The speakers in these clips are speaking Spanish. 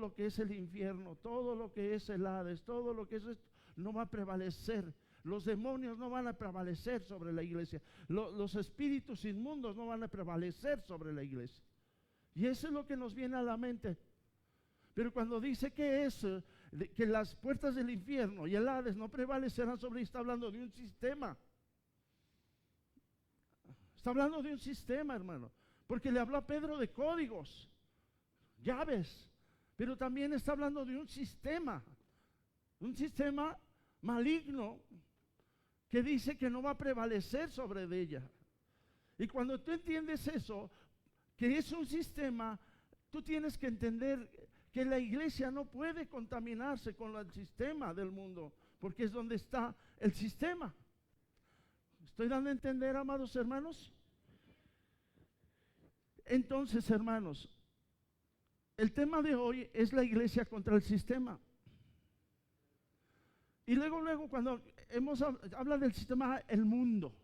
lo que es el infierno, todo lo que es el Hades, todo lo que es esto, no va a prevalecer. Los demonios no van a prevalecer sobre la iglesia. Los espíritus inmundos no van a prevalecer sobre la iglesia. Y eso es lo que nos viene a la mente. Pero cuando dice que que las puertas del infierno y el Hades no prevalecerán sobre, está hablando de un sistema. Está hablando de un sistema, hermano. Porque le habló a Pedro de códigos, llaves. Pero también está hablando de un sistema maligno que dice que no va a prevalecer sobre ella. Y cuando tú entiendes eso, que es un sistema, tú tienes que entender que la iglesia no puede contaminarse con el sistema del mundo, porque es donde está el sistema. ¿Estoy dando a entender, amados hermanos? Entonces, hermanos, el tema de hoy es la iglesia contra el sistema. Y luego cuando habla del sistema, el mundo.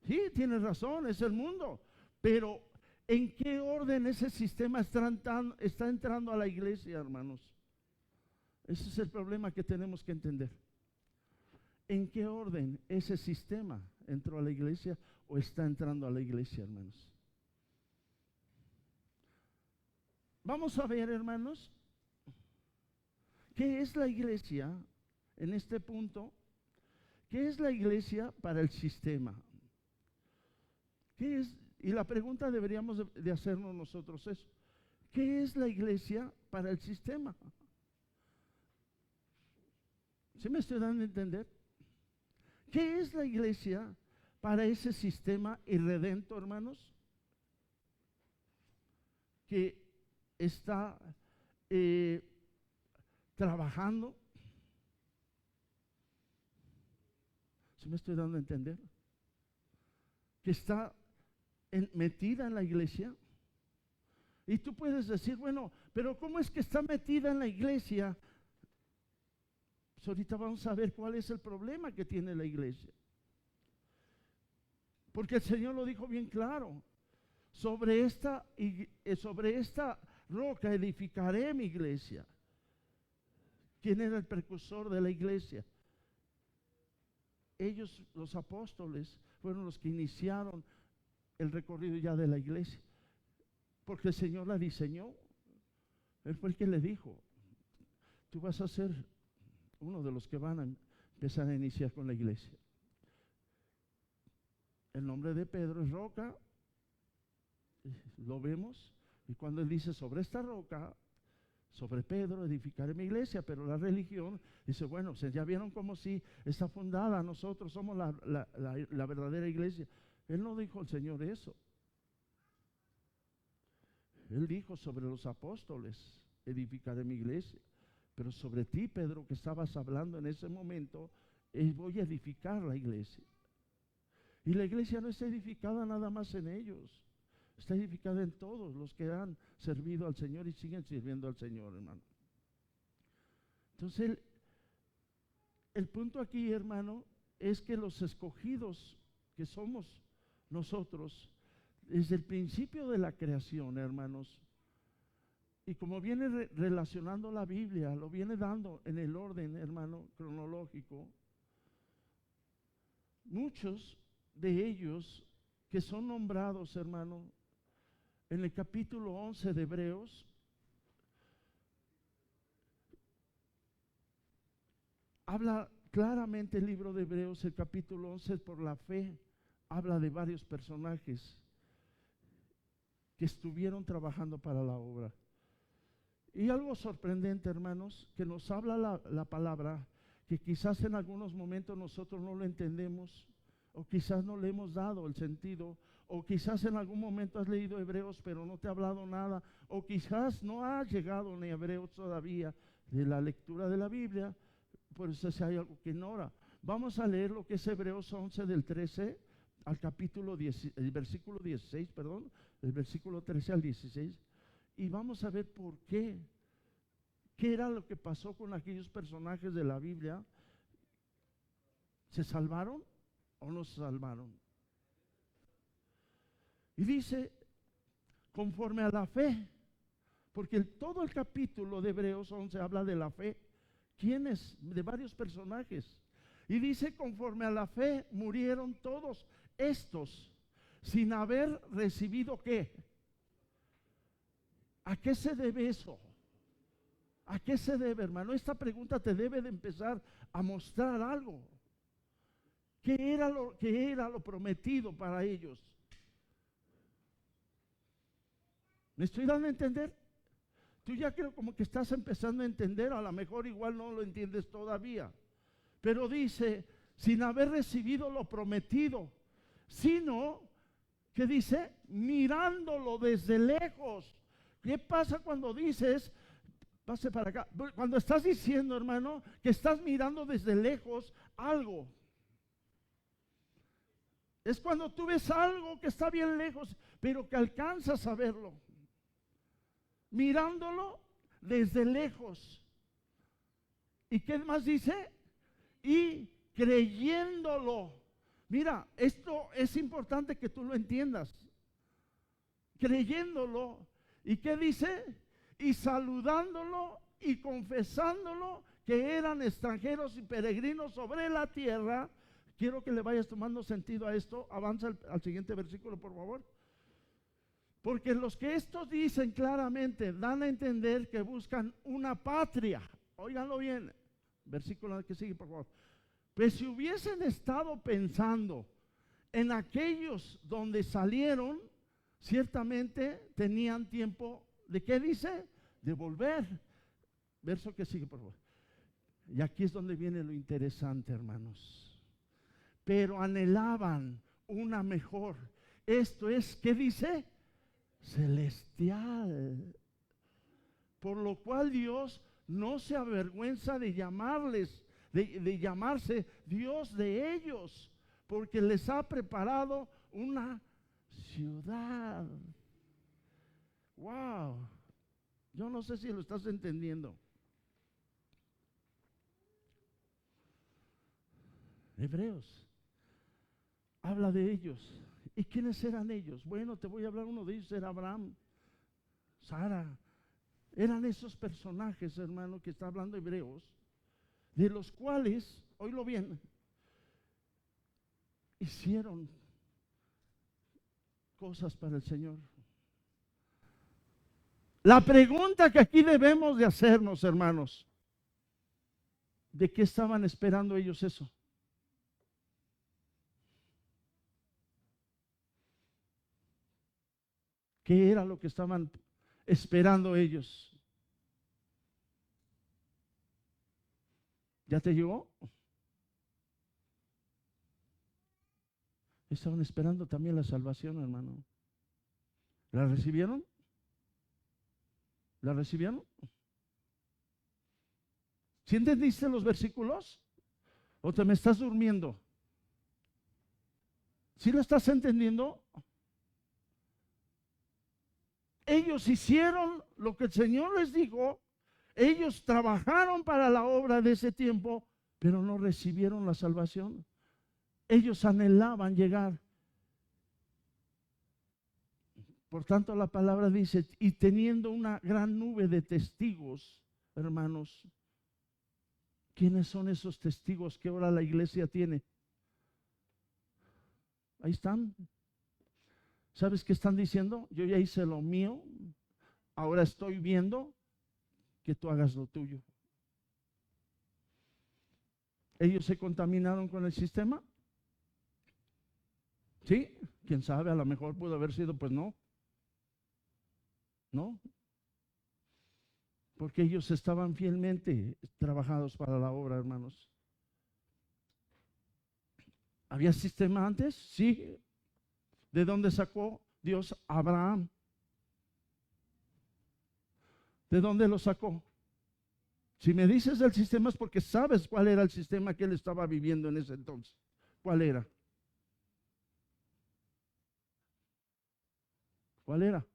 Sí, tienes razón, es el mundo. Pero ¿en qué orden ese sistema está entrando a la iglesia, hermanos? Ese es el problema que tenemos que entender. ¿En qué orden ese sistema entró a la iglesia o está entrando a la iglesia, hermanos? Vamos a ver, hermanos, ¿qué es la iglesia en este punto? ¿Qué es la iglesia para el sistema? ¿Qué es? Y la pregunta deberíamos de hacernos nosotros es, ¿qué es la iglesia para el sistema? ¿Sí me estoy dando a entender? ¿Qué es la iglesia para ese sistema irredento, hermanos? Que está trabajando. ¿Sí me estoy dando a entender? Que está metida en la iglesia. Y tú puedes decir, bueno, pero ¿cómo es que está metida en la iglesia? Pues ahorita vamos a ver cuál es el problema que tiene la iglesia. Porque el Señor lo dijo bien claro. Sobre esta roca edificaré mi iglesia. ¿Quién era el precursor de la iglesia? Ellos, los apóstoles, fueron los que iniciaron el recorrido ya de la iglesia. Porque el Señor la diseñó. Él fue el que le dijo, tú vas a ser uno de los que van a empezar a iniciar con la iglesia. El nombre de Pedro es roca. Lo vemos. Y cuando él dice sobre esta roca, sobre Pedro edificaré mi iglesia, pero la religión dice, bueno, ya vieron como si está fundada, nosotros somos la verdadera iglesia. Él no dijo el Señor eso. Él dijo sobre los apóstoles edificaré mi iglesia, pero sobre ti, Pedro, que estabas hablando en ese momento, voy a edificar la iglesia. Y la iglesia no está edificada nada más en ellos, está edificada en todos los que han servido al Señor y siguen sirviendo al Señor, hermano. Entonces, el punto aquí, hermano, es que los escogidos que somos nosotros, desde el principio de la creación, hermanos, y como viene relacionando la Biblia, lo viene dando en el orden, hermano, cronológico, muchos de ellos que son nombrados, hermano, en el capítulo 11 de Hebreos, habla claramente el libro de Hebreos, el capítulo 11, por la fe, habla de varios personajes que estuvieron trabajando para la obra. Y algo sorprendente, hermanos, que nos habla la palabra, que quizás en algunos momentos nosotros no lo entendemos, o quizás no le hemos dado el sentido, o quizás en algún momento has leído Hebreos pero no te ha hablado nada, o quizás no has llegado ni a Hebreos todavía de la lectura de la Biblia, por eso si hay algo que ignora. Vamos a leer lo que es Hebreos 11 del 13 al capítulo 10, el versículo 16, perdón, del versículo 13 al 16, y vamos a ver por qué era lo que pasó con aquellos personajes de la Biblia. ¿Se salvaron o no se salvaron? Y dice, conforme a la fe, Porque todo el capítulo de Hebreos 11 habla de la fe. ¿Quiénes? De varios personajes. Y dice, conforme a la fe murieron todos estos, sin haber recibido ¿qué? ¿A qué se debe eso? ¿A qué se debe, hermano? Esta pregunta te debe de empezar a mostrar algo. ¿Qué era lo prometido para ellos? ¿Me estoy dando a entender? Tú ya creo como que estás empezando a entender, a lo mejor igual no lo entiendes todavía. Pero dice, sin haber recibido lo prometido, sino, ¿qué dice? Mirándolo desde lejos. ¿Qué pasa cuando dices, pase para acá? Cuando estás diciendo, hermano, que estás mirando desde lejos algo. Es cuando tú ves algo que está bien lejos, pero que alcanzas a verlo. Mirándolo desde lejos. ¿Y qué más dice? Y creyéndolo. Mira, esto es importante que tú lo entiendas. Creyéndolo. ¿Y qué dice? Y saludándolo y confesándolo que eran extranjeros y peregrinos sobre la tierra. Quiero que le vayas tomando sentido a esto. Avanza al siguiente versículo, por favor. Porque los que estos dicen claramente dan a entender que buscan una patria. Óiganlo bien. Versículo que sigue, por favor. Pues si hubiesen estado pensando en aquellos donde salieron, ciertamente tenían tiempo, ¿de qué dice? De volver. Verso que sigue, por favor. Y aquí es donde viene lo interesante, hermanos. Pero anhelaban una mejor. Esto es, ¿qué dice? Celestial. Por lo cual Dios no se avergüenza de llamarles, de llamarse Dios de ellos, porque les ha preparado una ciudad. Wow. Yo no sé si lo estás entendiendo. Hebreos habla de ellos. ¿Y quiénes eran ellos? Bueno, te voy a hablar, uno de ellos era Abraham, Sara. Eran esos personajes, hermano, que está hablando Hebreos, de los cuales, oílo bien, hicieron cosas para el Señor. La pregunta que aquí debemos de hacernos, hermanos, ¿de qué estaban esperando ellos eso? ¿Qué era lo que estaban esperando ellos? ¿Ya te llegó? Estaban esperando también la salvación, hermano. ¿La recibieron? ¿La recibieron? ¿Sí entendiste los versículos? ¿O te me estás durmiendo? ¿Sí lo estás entendiendo? Ellos hicieron lo que el Señor les dijo. Ellos trabajaron para la obra de ese tiempo, pero no recibieron la salvación. Ellos anhelaban llegar. Por tanto, la palabra dice, y teniendo una gran nube de testigos, hermanos, ¿quiénes son esos testigos que ahora la iglesia tiene? Ahí están. ¿Sabes qué están diciendo? Yo ya hice lo mío, ahora estoy viendo que tú hagas lo tuyo. ¿Ellos se contaminaron con el sistema? ¿Sí? ¿Quién sabe? A lo mejor pudo haber sido, pues no. No. Porque ellos estaban fielmente trabajados para la obra, hermanos. ¿Había sistema antes? Sí. ¿De dónde sacó Dios a Abraham? ¿De dónde lo sacó? Si me dices el sistema es porque sabes cuál era el sistema que él estaba viviendo en ese entonces. ¿Cuál era? ¿Cuál era?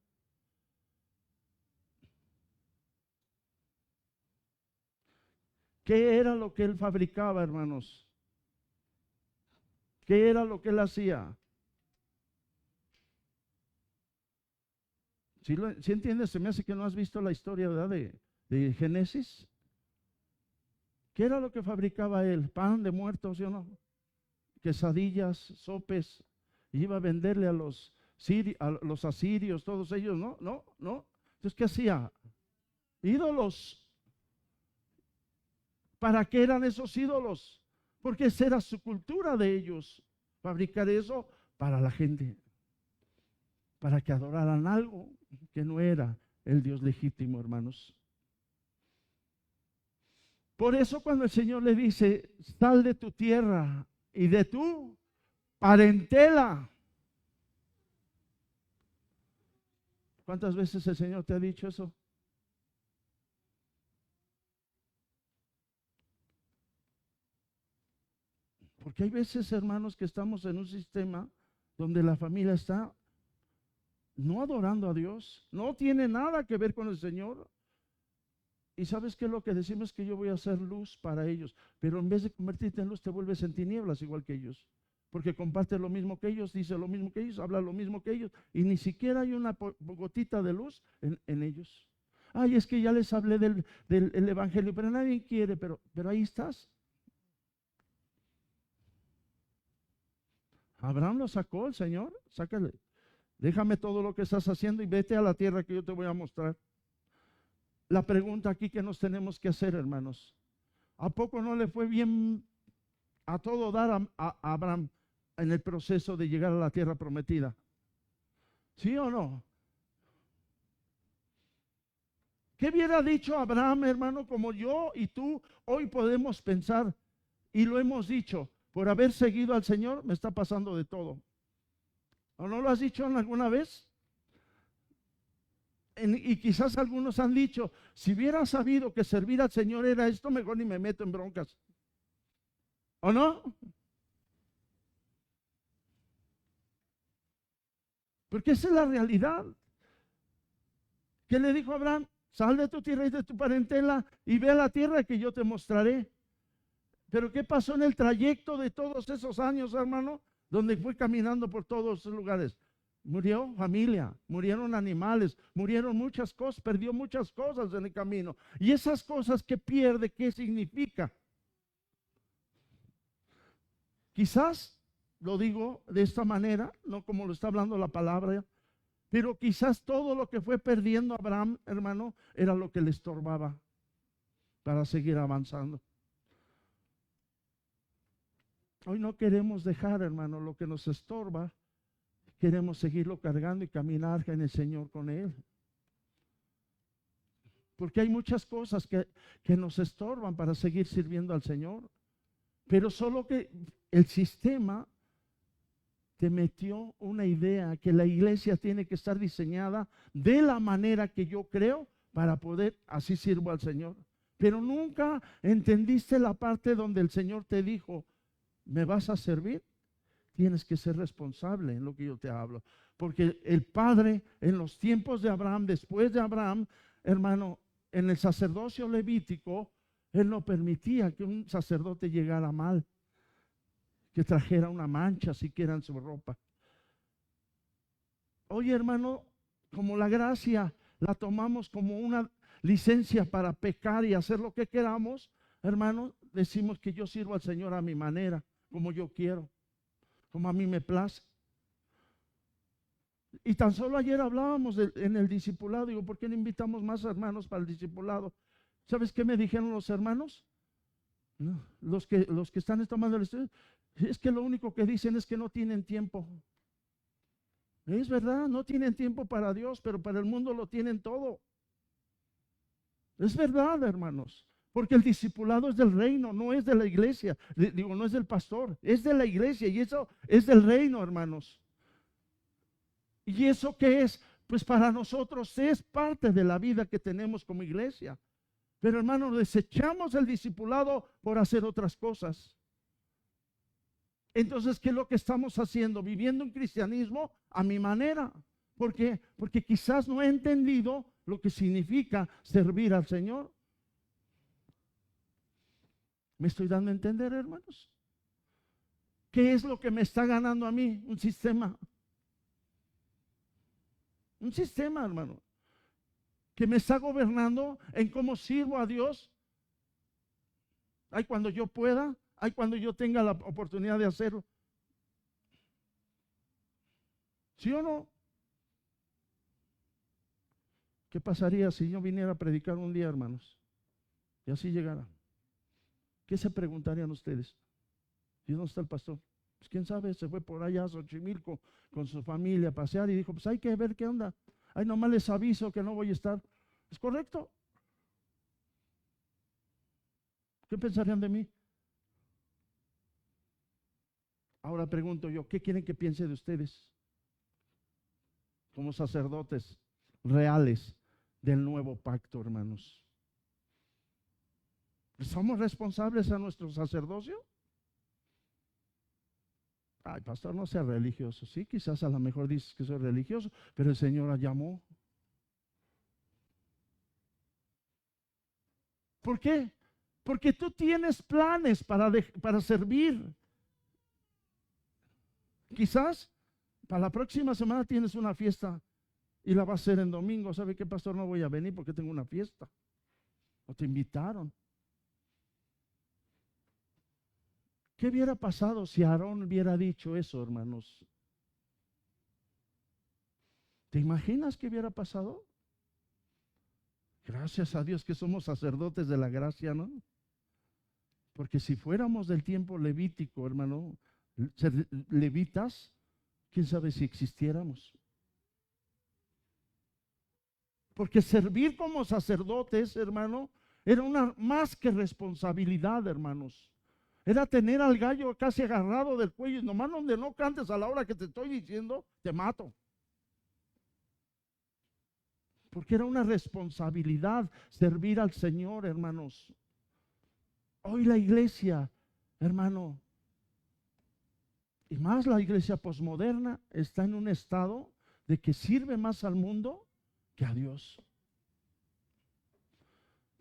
¿Qué era lo que él fabricaba, hermanos? ¿Qué era lo que él hacía? ¿Sí entiendes? Se me hace que no has visto la historia, ¿verdad? De Génesis. ¿Qué era lo que fabricaba él? Pan de muertos, ¿sí o no? Quesadillas, sopes. Y iba a venderle a los asirios, todos ellos, ¿no? Entonces, ¿qué hacía? Ídolos. ¿Para qué eran esos ídolos? Porque esa era su cultura de ellos. Fabricar eso para la gente. Para que adoraran algo que no era el Dios legítimo, hermanos. Por eso cuando el Señor le dice, sal de tu tierra y de tu parentela. ¿Cuántas veces el Señor te ha dicho eso? Porque hay veces, hermanos, que estamos en un sistema donde la familia está no adorando a Dios, no tiene nada que ver con el Señor. Y ¿sabes qué es lo que decimos? Que yo voy a hacer luz para ellos, pero en vez de convertirte en luz te vuelves en tinieblas igual que ellos, porque comparte lo mismo que ellos, dice lo mismo que ellos, habla lo mismo que ellos, y ni siquiera hay una gotita de luz en ellos. Ay, es que ya les hablé del evangelio, pero nadie quiere, pero ahí estás. Abraham lo sacó el Señor, sácale, déjame todo lo que estás haciendo y vete a la tierra que yo te voy a mostrar. La pregunta aquí que nos tenemos que hacer, hermanos, ¿a poco no le fue bien a todo dar a Abraham en el proceso de llegar a la tierra prometida? ¿Sí o no? ¿Qué hubiera dicho Abraham, hermano, como yo y tú hoy podemos pensar y lo hemos dicho? Por haber seguido al Señor me está pasando de todo. ¿O no lo has dicho alguna vez? Y quizás algunos han dicho, si hubiera sabido que servir al Señor era esto, mejor ni me meto en broncas. ¿O no? Porque esa es la realidad. ¿Qué le dijo Abraham? Sal de tu tierra y de tu parentela y ve a la tierra que yo te mostraré. Pero ¿qué pasó en el trayecto de todos esos años, hermano? Donde fue caminando por todos esos lugares. Murió familia, murieron animales, murieron muchas cosas, perdió muchas cosas en el camino. Y esas cosas que pierde, ¿qué significa? Quizás, lo digo de esta manera, no como lo está hablando la palabra, pero quizás todo lo que fue perdiendo Abraham, hermano, era lo que le estorbaba para seguir avanzando. Hoy no queremos dejar, hermano, lo que nos estorba. Queremos seguirlo cargando y caminar en el Señor con Él. Porque hay muchas cosas que nos estorban para seguir sirviendo al Señor. Pero solo que el sistema te metió una idea que la iglesia tiene que estar diseñada de la manera que yo creo para poder, así sirvo al Señor. Pero nunca entendiste la parte donde el Señor te dijo, ¿me vas a servir? Tienes que ser responsable en lo que yo te hablo. Porque el Padre, en los tiempos de Abraham, después de Abraham, hermano, en el sacerdocio levítico, Él no permitía que un sacerdote llegara mal, que trajera una mancha siquiera en su ropa. Oye, hermano, como la gracia la tomamos como una licencia para pecar y hacer lo que queramos, hermano, decimos que yo sirvo al Señor a mi manera, como yo quiero, como a mí me place. Y tan solo ayer hablábamos en el discipulado, digo, ¿por qué no invitamos más hermanos para el discipulado? ¿Sabes qué me dijeron los hermanos? No, los que están tomando el estudio, es que lo único que dicen es que no tienen tiempo. Es verdad, no tienen tiempo para Dios, pero para el mundo lo tienen todo. Es verdad, hermanos, porque el discipulado es del reino, no es de la iglesia. Digo, no es del pastor, es de la iglesia y eso es del reino, hermanos. ¿Y eso qué es? Pues para nosotros es parte de la vida que tenemos como iglesia. Pero hermanos, desechamos el discipulado por hacer otras cosas. Entonces, ¿qué es lo que estamos haciendo? Viviendo un cristianismo a mi manera. ¿Por qué? Porque quizás no he entendido lo que significa servir al Señor. ¿Me estoy dando a entender, hermanos? ¿Qué es lo que me está ganando a mí? Un sistema. Un sistema, hermano, que me está gobernando en cómo sirvo a Dios. Hay cuando yo pueda, hay cuando yo tenga la oportunidad de hacerlo. ¿Sí o no? ¿Qué pasaría si yo viniera a predicar un día, hermanos? Y así llegara. ¿Qué se preguntarían ustedes? ¿Y dónde está el pastor? Pues quién sabe, se fue por allá a Xochimilco con su familia a pasear y dijo, pues hay que ver qué onda. Ay, nomás les aviso que no voy a estar. ¿Es correcto? ¿Qué pensarían de mí? Ahora pregunto yo, ¿qué quieren que piense de ustedes como sacerdotes reales del nuevo pacto, hermanos? ¿Somos responsables a nuestro sacerdocio? Ay, pastor, no sea religioso. Sí, quizás a lo mejor dices que soy religioso, pero el Señor llamó. ¿Por qué? Porque tú tienes planes para servir. Quizás para la próxima semana tienes una fiesta y la vas a hacer en domingo. ¿Sabe qué, pastor? No voy a venir porque tengo una fiesta. O te invitaron. ¿Qué hubiera pasado si Aarón hubiera dicho eso, hermanos? ¿Te imaginas qué hubiera pasado? Gracias a Dios que somos sacerdotes de la gracia, ¿no? Porque si fuéramos del tiempo levítico, hermano, levitas, quién sabe si existiéramos. Porque servir como sacerdotes, hermano, era una más que responsabilidad, hermanos. Era tener al gallo casi agarrado del cuello y nomás donde no cantes a la hora que te estoy diciendo, te mato. Porque era una responsabilidad servir al Señor, hermanos. Hoy la iglesia, hermano, y más la iglesia posmoderna, está en un estado de que sirve más al mundo que a Dios.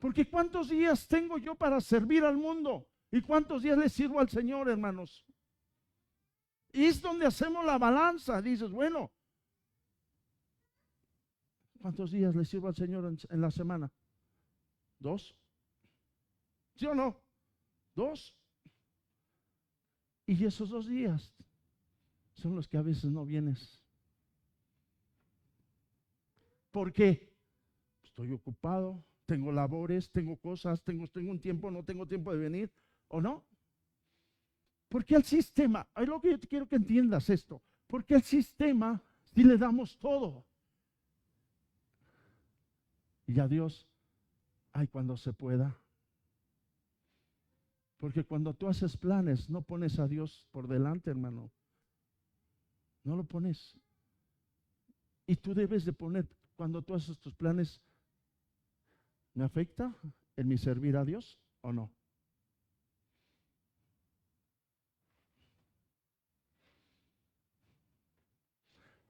Porque ¿cuántos días tengo yo para servir al mundo? ¿Y cuántos días le sirvo al Señor, hermanos? Y es donde hacemos la balanza. Dices, bueno, ¿cuántos días le sirvo al Señor en la semana? ¿2? ¿Sí o no? 2. Y esos 2 días son los que a veces no vienes. ¿Por qué? Estoy ocupado, tengo labores, tengo cosas, tengo un tiempo, no tengo tiempo de venir, ¿o no? Porque el sistema, es lo que yo quiero que entiendas esto, porque el sistema, si le damos todo, y a Dios, ay, cuando se pueda. Porque cuando tú haces planes, no pones a Dios por delante, hermano. No lo pones. Y tú debes de poner, cuando tú haces tus planes, ¿me afecta en mi servir a Dios o no?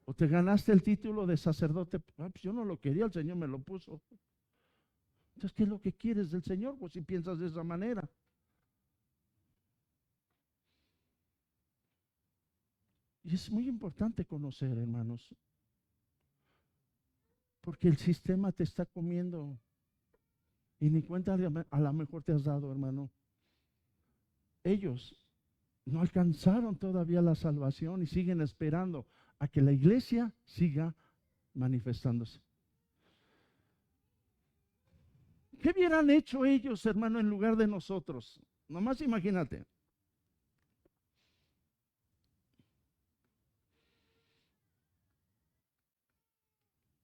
¿O te ganaste el título de sacerdote? Ah, pues yo no lo quería, el Señor me lo puso. Entonces, ¿qué es lo que quieres del Señor? Pues si piensas de esa manera. Y es muy importante conocer, hermanos, porque el sistema te está comiendo y ni cuenta a lo mejor te has dado, hermano. Ellos no alcanzaron todavía la salvación y siguen esperando a que la iglesia siga manifestándose. ¿Qué hubieran hecho ellos, hermano, en lugar de nosotros? Nomás imagínate.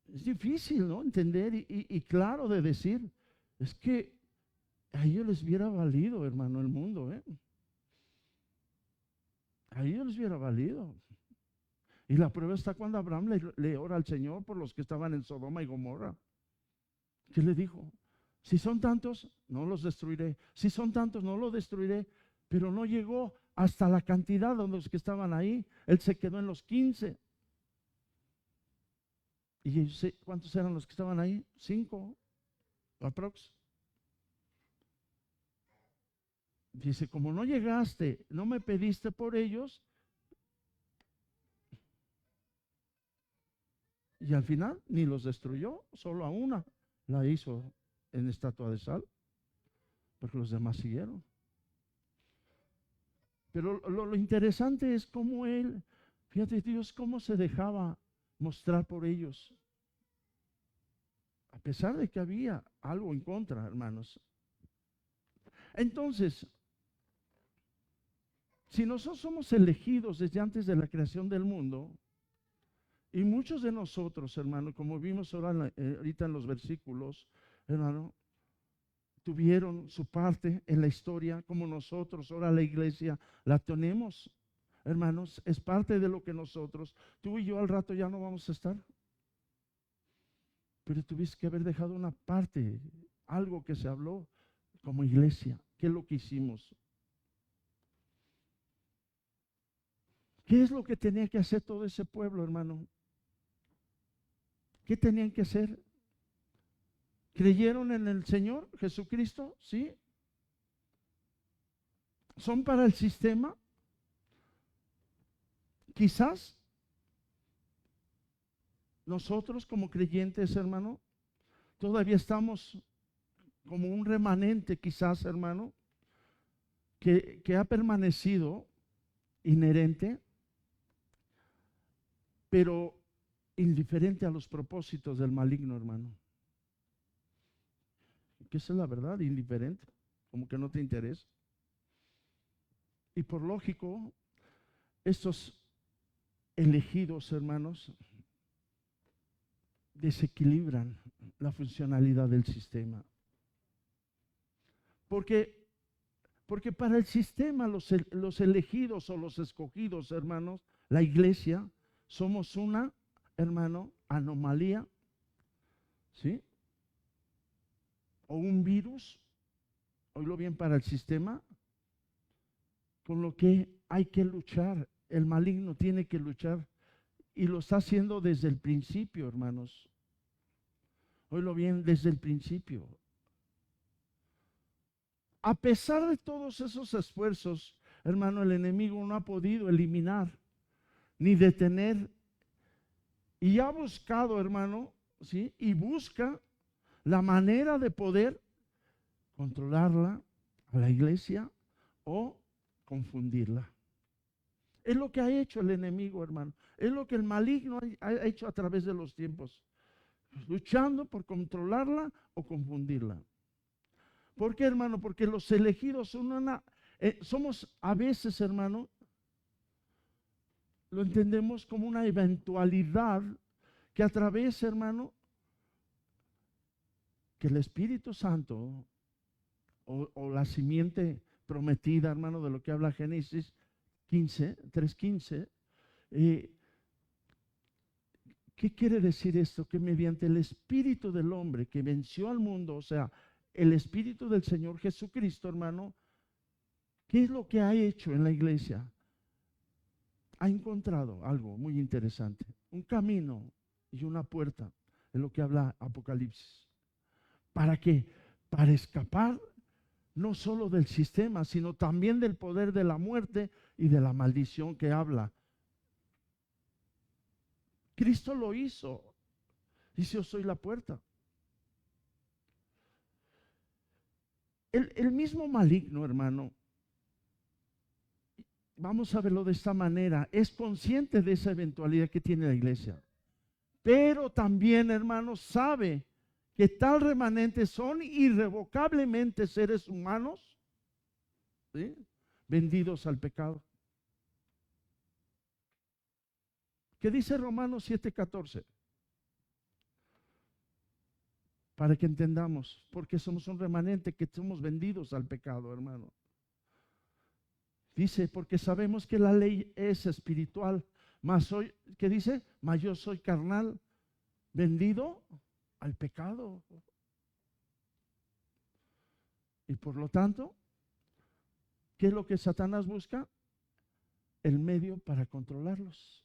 Es difícil, ¿no? Entender y claro de decir. Es que a ellos les hubiera valido, hermano, el mundo, ¿eh? A ellos les hubiera valido. Y la prueba está cuando Abraham le ora al Señor por los que estaban en Sodoma y Gomorra. ¿Qué le dijo? Si son tantos, no los destruiré. Si son tantos, no los destruiré. Pero no llegó hasta la cantidad de los que estaban ahí. Él se quedó en los 15. ¿Y cuántos eran los que estaban ahí? 5, aprox. Dice, como no llegaste, no me pediste por ellos, Y al final ni los destruyó, solo a una la hizo en estatua de sal, porque los demás siguieron. Pero lo interesante es cómo él, fíjate Dios, cómo se dejaba mostrar por ellos, a pesar de que había algo en contra, hermanos. Entonces, si nosotros somos elegidos desde antes de la creación del mundo, y muchos de nosotros, hermano, como vimos ahorita en los versículos, hermano, tuvieron su parte en la historia, como nosotros, ahora la iglesia la tenemos, hermanos, es parte de lo que nosotros, tú y yo al rato ya no vamos a estar, pero tuviste que haber dejado una parte, algo que se habló como iglesia. ¿Qué es lo que hicimos? ¿Qué es lo que tenía que hacer todo ese pueblo, hermano? ¿Qué tenían que hacer? ¿Creyeron en el Señor Jesucristo? ¿Sí? ¿Son para el sistema? Quizás nosotros como creyentes, hermano, todavía estamos como un remanente, quizás, hermano, que ha permanecido inherente, pero indiferente a los propósitos del maligno, hermano. Que esa es la verdad, indiferente, como que no te interesa. Y por lógico, estos elegidos, hermanos, desequilibran la funcionalidad del sistema. Porque para el sistema, los elegidos o los escogidos, hermanos, la iglesia, somos una, hermano, anomalía, ¿sí? O un virus, oílo bien, para el sistema, con lo que hay que luchar. El maligno tiene que luchar y lo está haciendo desde el principio, hermanos. Oílo bien, desde el principio. A pesar de todos esos esfuerzos, hermano, el enemigo no ha podido eliminar ni detener y ha buscado, hermano, ¿sí? Y busca la manera de poder controlarla a la iglesia o confundirla. Es lo que ha hecho el enemigo, hermano. Es lo que el maligno ha hecho a través de los tiempos, luchando por controlarla o confundirla. ¿Por qué, hermano? Porque los elegidos son somos a veces, hermano, lo entendemos como una eventualidad que a través, hermano, que el Espíritu Santo o la simiente prometida, hermano, de lo que habla Génesis 3:15, ¿qué quiere decir esto? Que mediante el Espíritu del hombre que venció al mundo, o sea, el Espíritu del Señor Jesucristo, hermano, ¿qué es lo que ha hecho en la iglesia? Ha encontrado algo muy interesante, un camino y una puerta, en lo que habla Apocalipsis. ¿Para qué? Para escapar no solo del sistema, sino también del poder de la muerte y de la maldición que habla. Cristo lo hizo. Dice, yo soy la puerta. El mismo maligno, hermano, vamos a verlo de esta manera, es consciente de esa eventualidad que tiene la iglesia. Pero también, hermano, sabe que tal remanente son irrevocablemente seres humanos, ¿sí? Vendidos al pecado. ¿Qué dice Romanos 7:14? Para que entendamos, porque somos un remanente que somos vendidos al pecado, hermano. Dice, porque sabemos que la ley es espiritual, mas soy, ¿qué dice? Mas yo soy carnal, vendido al pecado. Y por lo tanto, ¿qué es lo que Satanás busca? El medio para controlarlos.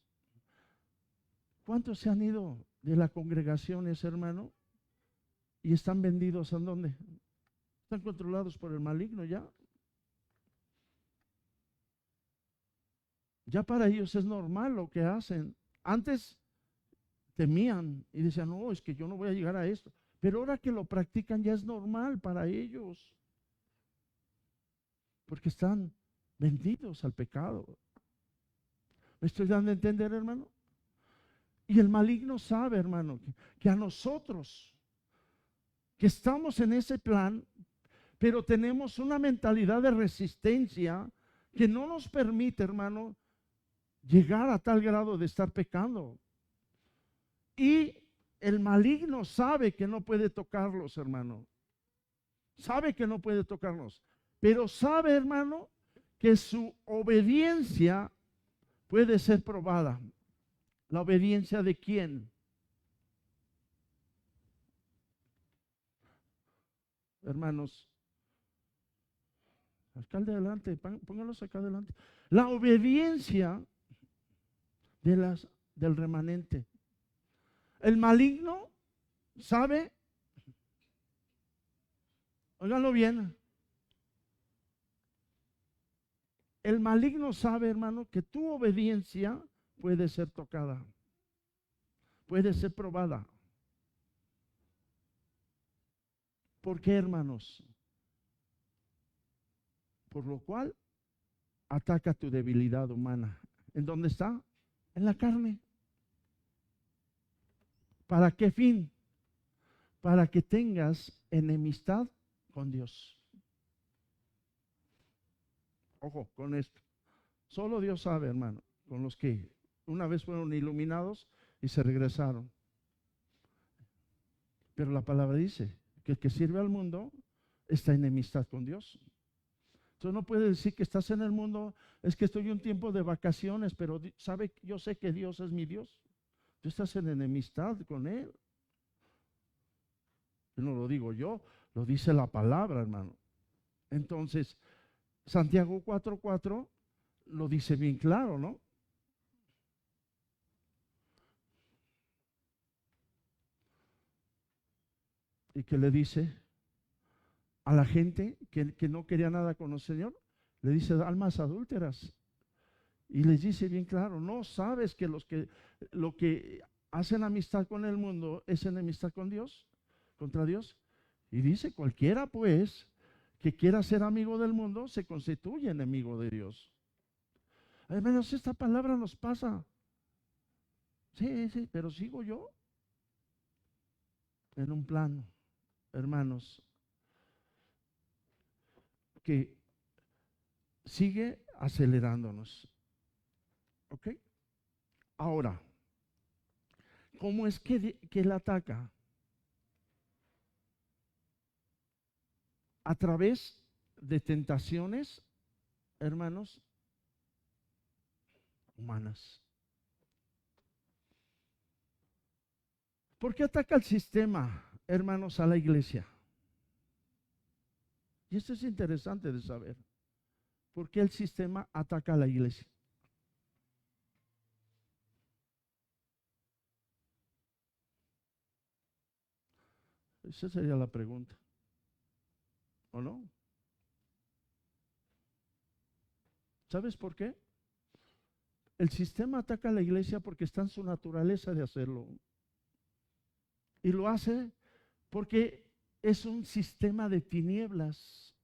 ¿Cuántos se han ido de las congregaciones, hermano? Y están vendidos ¿a dónde? Están controlados por el maligno ya. Ya para ellos es normal lo que hacen. Antes temían y decían, no, es que yo no voy a llegar a esto. Pero ahora que lo practican ya es normal para ellos, porque están vendidos al pecado. ¿Me estoy dando a entender, hermano? Y el maligno sabe, hermano, que a nosotros, que estamos en ese plan, pero tenemos una mentalidad de resistencia que no nos permite, hermano, llegar a tal grado de estar pecando. Y el maligno sabe que no puede tocarlos, hermano. Sabe que no puede tocarnos, pero sabe, hermano, que su obediencia puede ser probada. ¿La obediencia de quién? Hermanos, alcalde adelante, póngalos acá adelante. La obediencia del remanente. El maligno sabe, óiganlo bien, el maligno sabe, hermano, que tu obediencia puede ser tocada, puede ser probada. ¿Por qué, hermanos? Por lo cual ataca tu debilidad humana. ¿En dónde está? En la carne. ¿Para qué fin? Para que tengas enemistad con Dios. Ojo con esto. Solo Dios sabe, hermano, con los que una vez fueron iluminados y se regresaron. Pero la palabra dice que el que sirve al mundo está en enemistad con Dios. Entonces no puedes decir que estás en el mundo, es que estoy un tiempo de vacaciones, pero sabe, yo sé que Dios es mi Dios. Tú estás en enemistad con Él. No lo digo yo, lo dice la palabra, hermano. Entonces, Santiago 4:4 lo dice bien claro, ¿no? Y que le dice a la gente que no quería nada con el Señor, le dice almas adúlteras. Y les dice bien claro, no sabes que lo que hacen amistad con el mundo es enemistad con Dios, contra Dios. Y dice, cualquiera pues que quiera ser amigo del mundo se constituye enemigo de Dios. Al menos esta palabra nos pasa. Sí, sí, pero sigo yo en un plano, hermanos, que sigue acelerándonos. ¿Ok? Ahora, ¿cómo es que él ataca? A través de tentaciones, hermanos, humanas. ¿Por qué ataca el sistema, hermanos, a la iglesia? Y esto es interesante de saber. ¿Por qué el sistema ataca a la iglesia? Esa sería la pregunta. ¿O no? ¿Sabes por qué? El sistema ataca a la iglesia porque está en su naturaleza de hacerlo. Y lo hace porque es un sistema de tinieblas.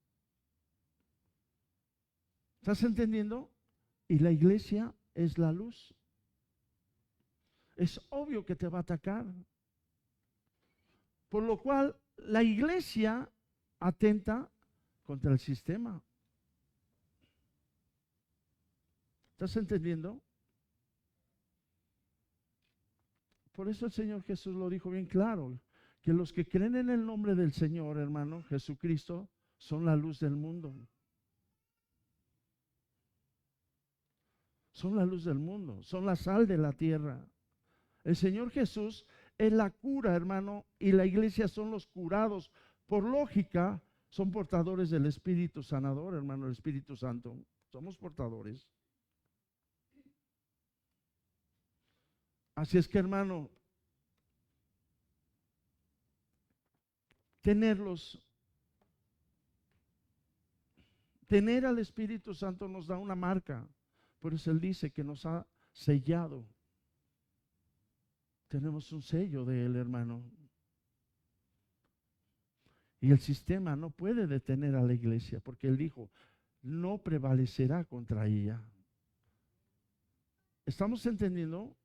¿Estás entendiendo? Y la iglesia es la luz. Es obvio que te va a atacar. Por lo cual, la iglesia atenta contra el sistema. ¿Estás entendiendo? Por eso el Señor Jesús lo dijo bien claro, que los que creen en el nombre del Señor, hermano, Jesucristo, son la luz del mundo. Son la luz del mundo, son la sal de la tierra. El Señor Jesús es la cura, hermano, y la iglesia son los curados. Por lógica, son portadores del Espíritu Sanador, hermano, el Espíritu Santo. Somos portadores. Así es que, hermano, tener al Espíritu Santo nos da una marca. Por eso Él dice que nos ha sellado. tenemos un sello de Él, hermano. Y el sistema no puede detener a la iglesia, porque Él dijo, no prevalecerá contra ella. ¿Estamos entendiendo?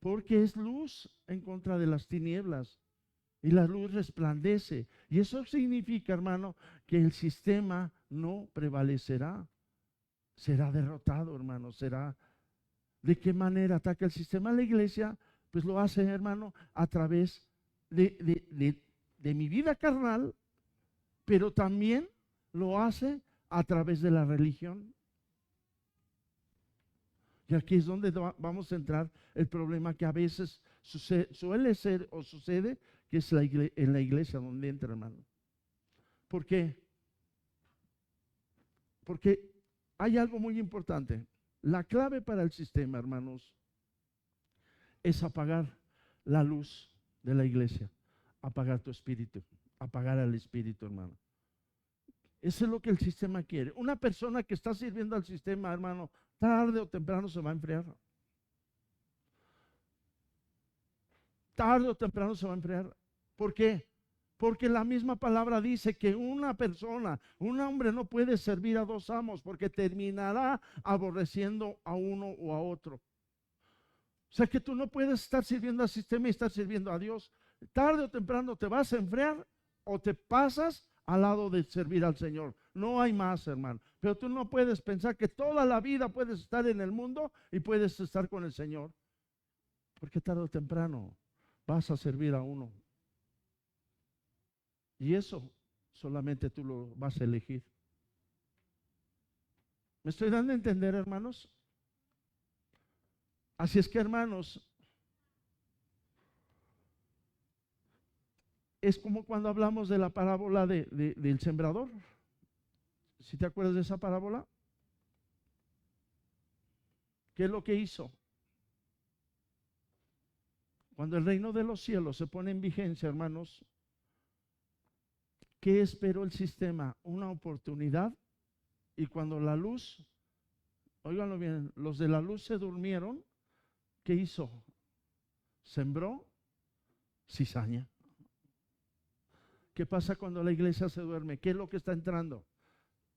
Porque es luz en contra de las tinieblas. Y la luz resplandece. Y eso significa, hermano, que el sistema no prevalecerá. Será derrotado, hermano. Será. ¿De qué manera ataca el sistema a la iglesia? Pues lo hace, hermano, a través de mi vida carnal, pero también lo hace a través de la religión. Y aquí es donde vamos a entrar el problema que a veces suele ser o sucede, que es en la iglesia donde entra, hermano. ¿Por qué? Porque hay algo muy importante. La clave para el sistema, hermanos, es apagar la luz de la iglesia, apagar tu espíritu, apagar al espíritu, hermano. Eso es lo que el sistema quiere. Una persona que está sirviendo al sistema, hermano, tarde o temprano se va a enfriar. Tarde o temprano se va a enfriar. ¿Por qué? Porque la misma palabra dice que una persona, un hombre no puede servir a dos amos, porque terminará aborreciendo a uno o a otro. O sea que tú no puedes estar sirviendo al sistema y estar sirviendo a Dios. Tarde o temprano te vas a enfriar o te pasas al lado de servir al Señor. No hay más, hermano. Pero tú no puedes pensar que toda la vida puedes estar en el mundo y puedes estar con el Señor. Porque tarde o temprano vas a servir a uno. Y eso solamente tú lo vas a elegir. ¿Me estoy dando a entender, hermanos? Así es que, hermanos, es como cuando hablamos de la parábola del sembrador. ¿Sí te acuerdas de esa parábola? ¿Qué es lo que hizo? Cuando el reino de los cielos se pone en vigencia, hermanos, ¿qué esperó el sistema? Una oportunidad. Y cuando la luz, óiganlo bien, los de la luz se durmieron, ¿qué hizo? Sembró cizaña. ¿Qué pasa cuando la iglesia se duerme? ¿Qué es lo que está entrando?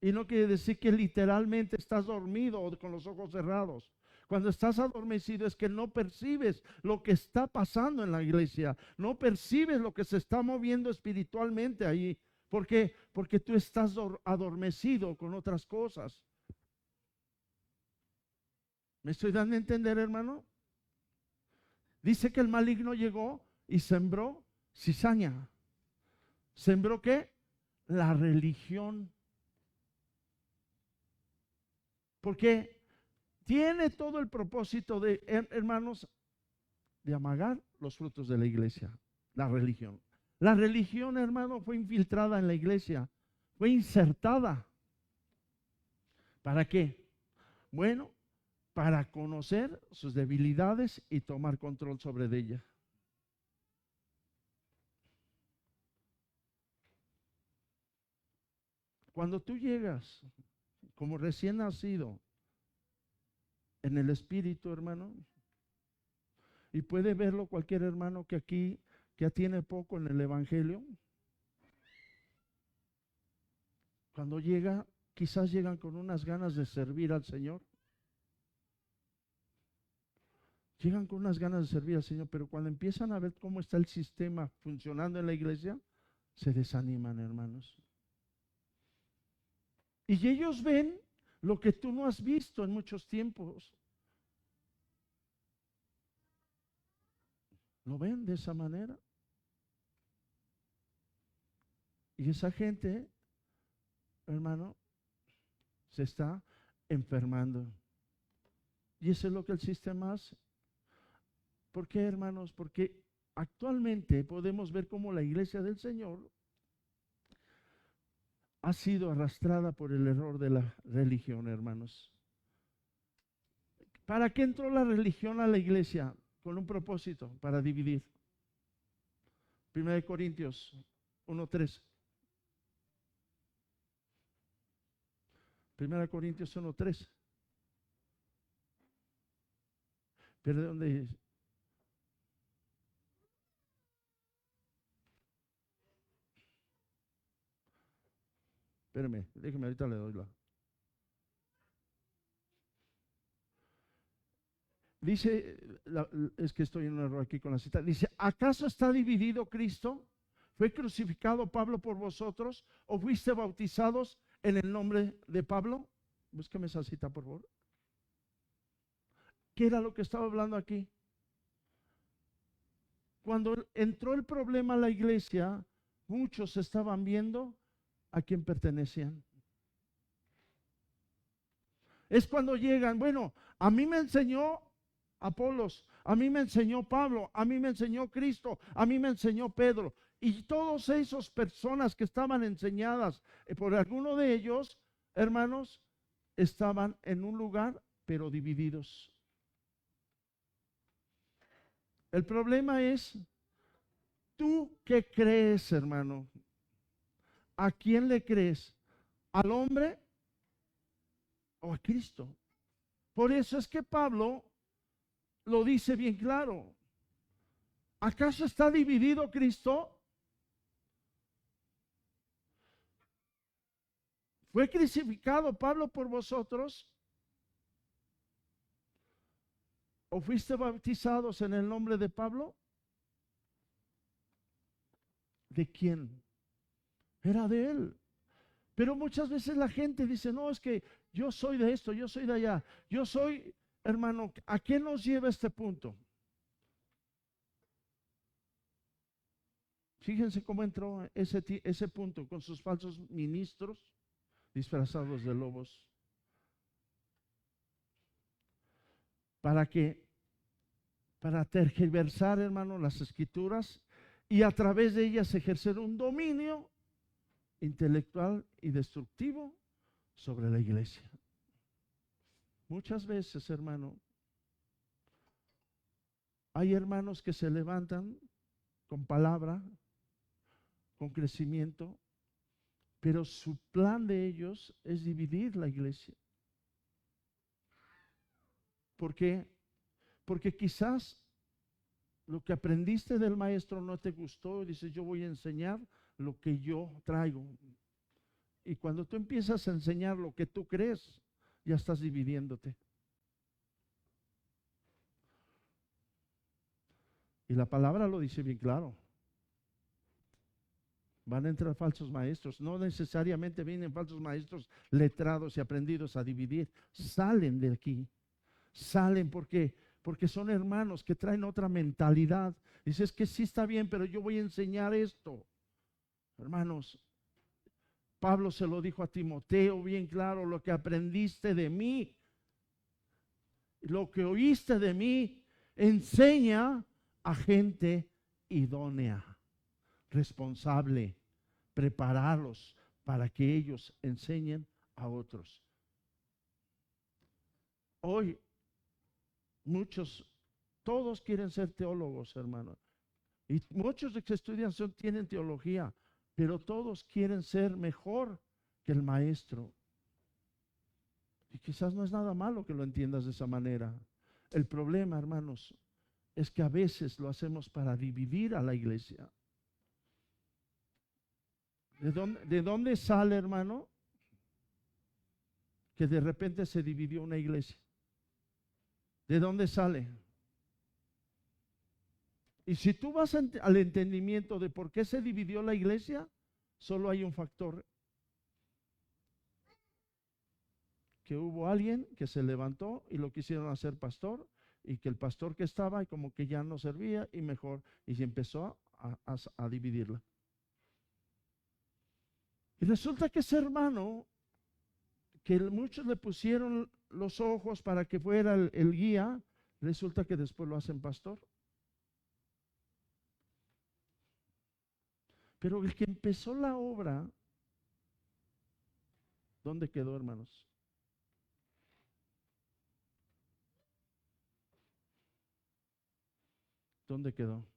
Y no quiere decir que literalmente estás dormido o con los ojos cerrados. Cuando estás adormecido es que no percibes lo que está pasando en la iglesia. No percibes lo que se está moviendo espiritualmente ahí. ¿Por qué? Porque tú estás adormecido con otras cosas. ¿Me estoy dando a entender, hermano? Dice que el maligno llegó y sembró cizaña. ¿Sembró qué? La religión. Porque tiene todo el propósito de, hermanos, de amagar los frutos de la iglesia, la religión. La religión, hermano, fue infiltrada en la iglesia, fue insertada. ¿Para qué? Bueno, para conocer sus debilidades y tomar control sobre ella. Cuando tú llegas como recién nacido en el espíritu, hermano, y puede verlo cualquier hermano que aquí ya tiene poco en el evangelio, cuando llega, quizás llegan con unas ganas de servir al Señor. Llegan con unas ganas de servir al Señor, pero cuando empiezan a ver cómo está el sistema funcionando en la iglesia, se desaniman, hermanos. Y ellos ven lo que tú no has visto en muchos tiempos. Lo ven de esa manera. Y esa gente, hermano, se está enfermando. Y eso es lo que el sistema hace. ¿Por qué, hermanos? Porque actualmente podemos ver cómo la iglesia del Señor ha sido arrastrada por el error de la religión, hermanos. ¿Para qué entró la religión a la iglesia? Con un propósito, para dividir. 1 Corintios 1:3. 1 Corintios 1:3. Perdón, Espérame, déjeme, ahorita le doy la. Dice, es que estoy en un error aquí con la cita. Dice, ¿acaso está dividido Cristo? ¿Fue crucificado Pablo por vosotros? ¿O fuiste bautizados en el nombre de Pablo? Búsqueme esa cita, por favor. ¿Qué era lo que estaba hablando aquí? Cuando entró el problema a la iglesia, muchos estaban viendo a quién pertenecían. Es cuando llegan, bueno, a mí me enseñó Apolos, a mí me enseñó Pablo, a mí me enseñó Cristo, a mí me enseñó Pedro. Y todas esas personas que estaban enseñadas por alguno de ellos, hermanos, estaban en un lugar, pero divididos. El problema es, ¿tú qué crees, hermano? ¿A quién le crees? ¿Al hombre o a Cristo? Por eso es que Pablo lo dice bien claro. ¿Acaso está dividido Cristo? ¿Fue crucificado Pablo por vosotros? ¿O fuiste bautizados en el nombre de Pablo? ¿De quién? Era de él. Pero muchas veces la gente dice, no, es que yo soy de esto, yo soy de allá, yo soy, hermano, ¿a qué nos lleva este punto? Fíjense cómo entró ese punto con sus falsos ministros disfrazados de lobos. ¿Para qué? Para tergiversar, hermano, las escrituras y a través de ellas ejercer un dominio intelectual y destructivo sobre la iglesia. Muchas veces, hermano, hay hermanos que se levantan con palabra, con crecimiento, pero su plan de ellos es dividir la iglesia. ¿Por qué? Porque quizás lo que aprendiste del maestro no te gustó y dices, yo voy a enseñar lo que yo traigo. Y cuando tú empiezas a enseñar lo que tú crees, ya estás dividiéndote. Y la palabra lo dice bien claro. Van a entrar falsos maestros. No necesariamente vienen falsos maestros letrados y aprendidos a dividir. Salen de aquí. Salen porque son hermanos que traen otra mentalidad. Dices que sí está bien, pero yo voy a enseñar esto. Hermanos, Pablo se lo dijo a Timoteo bien claro, lo que aprendiste de mí, lo que oíste de mí, enseña a gente idónea, responsable, prepararlos para que ellos enseñen a otros. Hoy muchos, todos quieren ser teólogos, hermano. Y muchos de que estudian tienen teología, pero todos quieren ser mejor que el maestro. Y quizás no es nada malo que lo entiendas de esa manera. El problema, hermanos, es que a veces lo hacemos para dividir a la iglesia. ¿De dónde sale, hermano, que de repente se dividió una iglesia? ¿De dónde sale? Y si tú vas al entendimiento de por qué se dividió la iglesia, solo hay un factor: que hubo alguien que se levantó y lo quisieron hacer pastor, y que el pastor que estaba y como que ya no servía y mejor, y se empezó a dividirla. Y resulta que ese hermano, que muchos le pusieron los ojos para que fuera el guía, resulta que después lo hacen pastor. Pero el que empezó la obra, ¿dónde quedó, hermanos? ¿Dónde quedó?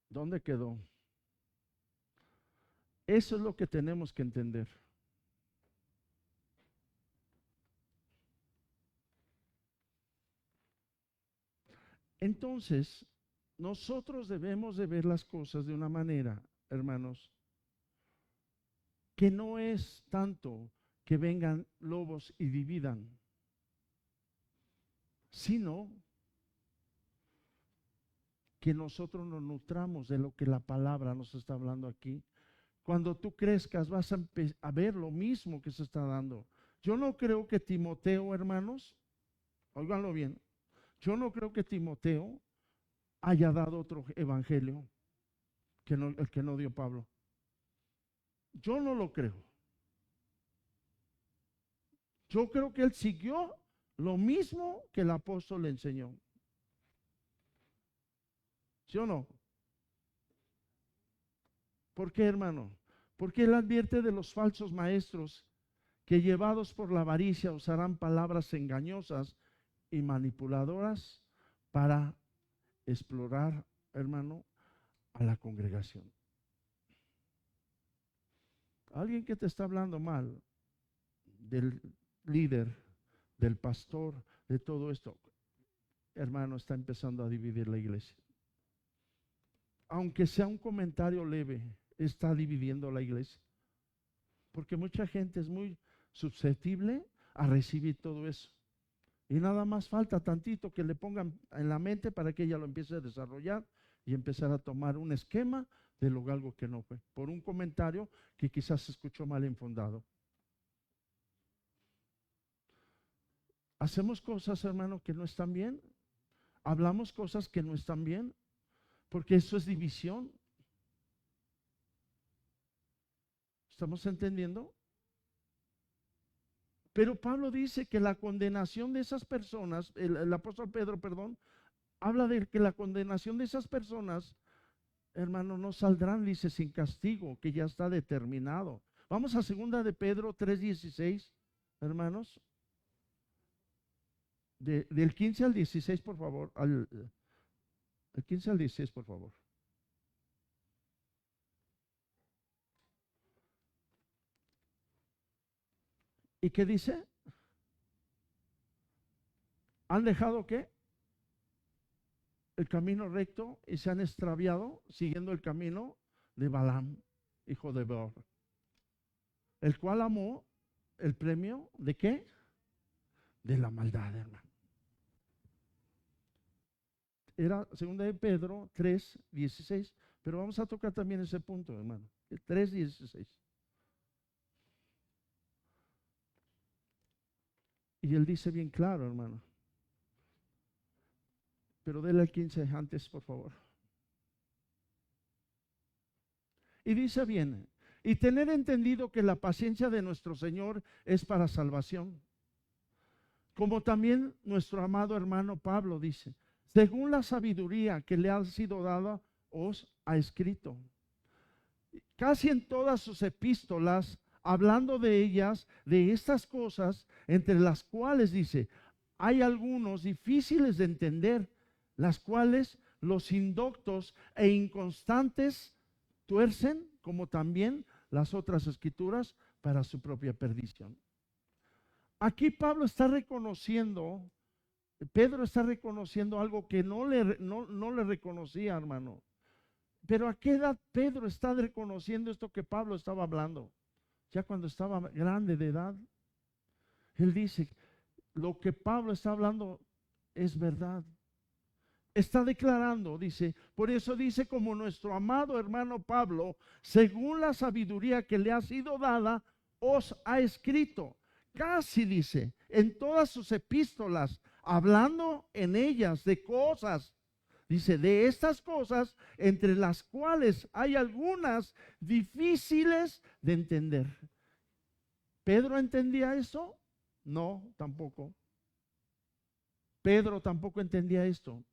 ¿Dónde quedó? Eso es lo que tenemos que entender. Entonces, nosotros debemos de ver las cosas de una manera, hermanos, que no es tanto que vengan lobos y dividan, sino que nosotros nos nutramos de lo que la palabra nos está hablando aquí. Cuando tú crezcas vas a ver lo mismo que se está dando. Yo no creo que Timoteo, hermanos, óiganlo bien, yo no creo que Timoteo haya dado otro evangelio que el que no dio Pablo. Yo no lo creo. Yo creo que él siguió lo mismo que el apóstol le enseñó. ¿Sí o no? ¿Por qué, hermano? Porque él advierte de los falsos maestros que llevados por la avaricia usarán palabras engañosas y manipuladoras para explorar, hermano, a la congregación. Alguien que te está hablando mal del líder, del pastor, de todo esto, hermano, está empezando a dividir la iglesia. Aunque sea un comentario leve, está dividiendo la iglesia. Porque mucha gente es muy susceptible a recibir todo eso. Y nada más falta tantito que le pongan en la mente para que ella lo empiece a desarrollar y empezar a tomar un esquema de lo algo que no fue, por un comentario que quizás se escuchó mal infundado. Hacemos cosas, hermano, que no están bien. Hablamos cosas que no están bien, porque eso es división. ¿Estamos entendiendo? Pero Pablo dice que la condenación de esas personas, el apóstol Pedro, perdón, habla de que la condenación de esas personas, hermano, no saldrán, dice, sin castigo, que ya está determinado. Vamos a 2 de Pedro 3:16, hermanos. Del 15 al 16, por favor. Del 15 al 16, por favor. ¿Y qué dice? ¿Han dejado qué? El camino recto y se han extraviado siguiendo el camino de Balaam, hijo de Beor, el cual amó el premio de qué? De la maldad, hermano. Era 2 de Pedro 3:16, pero vamos a tocar también ese punto, hermano. 3:16. Y él dice bien claro, hermano. Pero déle al 15 antes, por favor. Y dice bien, y tener entendido que la paciencia de nuestro Señor es para salvación. Como también nuestro amado hermano Pablo dice, según la sabiduría que le ha sido dada, os ha escrito. Casi en todas sus epístolas, hablando de ellas, de estas cosas, entre las cuales dice, hay algunos difíciles de entender, las cuales los indoctos e inconstantes tuercen, como también las otras escrituras, para su propia perdición. Aquí Pablo está reconociendo, Pedro está reconociendo algo que no le reconocía, hermano. Pero ¿a qué edad Pedro está reconociendo esto que Pablo estaba hablando? Ya cuando estaba grande de edad. Él dice, lo que Pablo está hablando es verdad. Está declarando, dice, por eso dice, como nuestro amado hermano Pablo, según la sabiduría que le ha sido dada, os ha escrito. Casi dice, en todas sus epístolas, hablando en ellas de cosas, dice, de estas cosas, entre las cuales hay algunas difíciles de entender. ¿Pedro entendía eso? No, tampoco. Pedro tampoco entendía esto.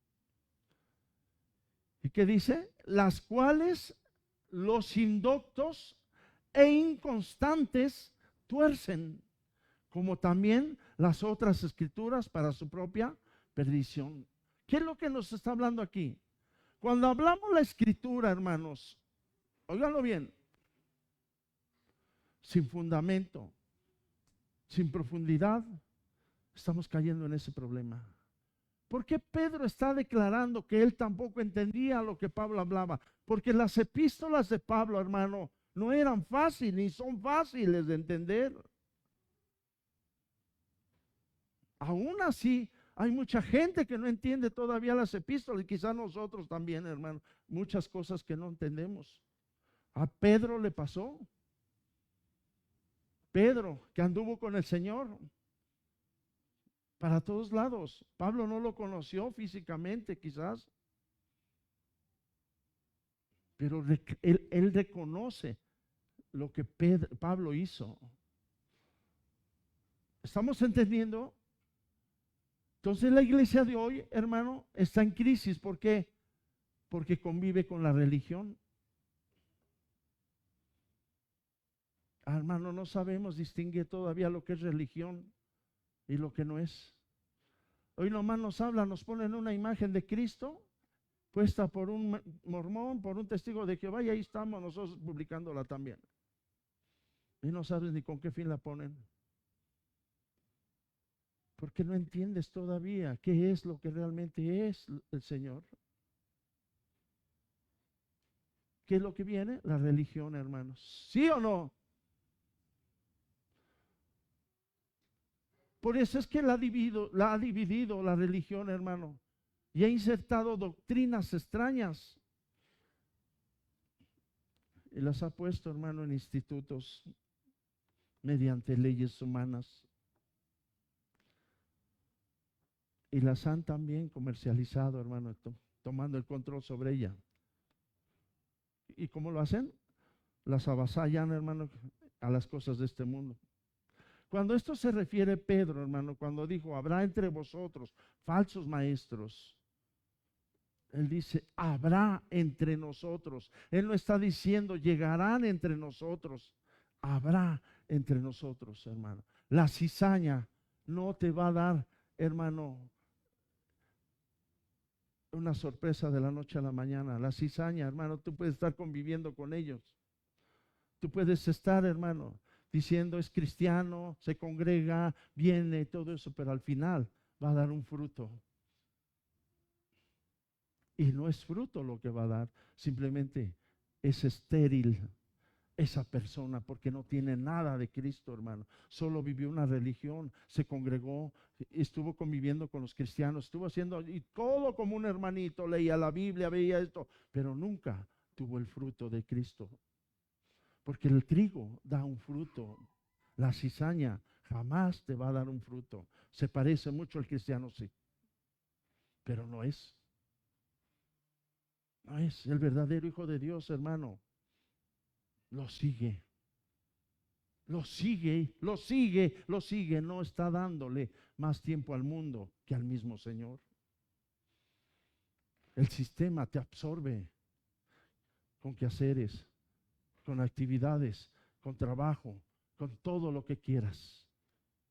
¿Y qué dice? Las cuales los indoctos e inconstantes tuercen, como también las otras escrituras para su propia perdición. ¿Qué es lo que nos está hablando aquí? Cuando hablamos la escritura, hermanos, óiganlo bien, sin fundamento, sin profundidad, estamos cayendo en ese problema. ¿Por qué Pedro está declarando que él tampoco entendía lo que Pablo hablaba? Porque las epístolas de Pablo, hermano, no eran fáciles ni son fáciles de entender. Aún así, hay mucha gente que no entiende todavía las epístolas y quizás nosotros también, hermano, muchas cosas que no entendemos. A Pedro le pasó. Pedro, que anduvo con el Señor para todos lados. Pablo no lo conoció físicamente, quizás, pero él reconoce lo que Pablo hizo. ¿Estamos entendiendo? Entonces la iglesia de hoy, hermano, está en crisis. ¿Por qué? Porque convive con la religión. Hermano, no sabemos distinguir todavía lo que es religión y lo que no es. Hoy nomás nos hablan, nos ponen una imagen de Cristo puesta por un mormón, por un testigo de Jehová, y ahí estamos nosotros publicándola también. Y no sabes ni con qué fin la ponen. Porque no entiendes todavía qué es lo que realmente es el Señor. ¿Qué es lo que viene? La religión, hermanos. ¿Sí o no? Por eso es que la ha dividido la religión, hermano. Y ha insertado doctrinas extrañas. Y las ha puesto, hermano, en institutos mediante leyes humanas. Y las han también comercializado, hermano, tomando el control sobre ella. ¿Y cómo lo hacen? Las avasallan, hermano, a las cosas de este mundo. Cuando esto se refiere Pedro, hermano, cuando dijo, habrá entre vosotros falsos maestros, él dice, habrá entre nosotros. Él no está diciendo, llegarán entre nosotros. Habrá entre nosotros, hermano. La cizaña no te va a dar, hermano, una sorpresa de la noche a la mañana. La cizaña, hermano, tú puedes estar conviviendo con ellos. Tú puedes estar, hermano, diciendo es cristiano, se congrega, viene, todo eso, pero al final va a dar un fruto. Y no es fruto lo que va a dar, simplemente es estéril esa persona porque no tiene nada de Cristo, hermano. Solo vivió una religión, se congregó, estuvo conviviendo con los cristianos, estuvo haciendo y todo como un hermanito, leía la Biblia, veía esto, pero nunca tuvo el fruto de Cristo. Porque el trigo da un fruto, la cizaña jamás te va a dar un fruto. Se parece mucho al cristiano, sí, pero no es. No es el verdadero Hijo de Dios, hermano. Lo sigue, lo sigue, lo sigue, lo sigue. No está dándole más tiempo al mundo que al mismo Señor. El sistema te absorbe con quehaceres, con actividades, con trabajo, con todo lo que quieras,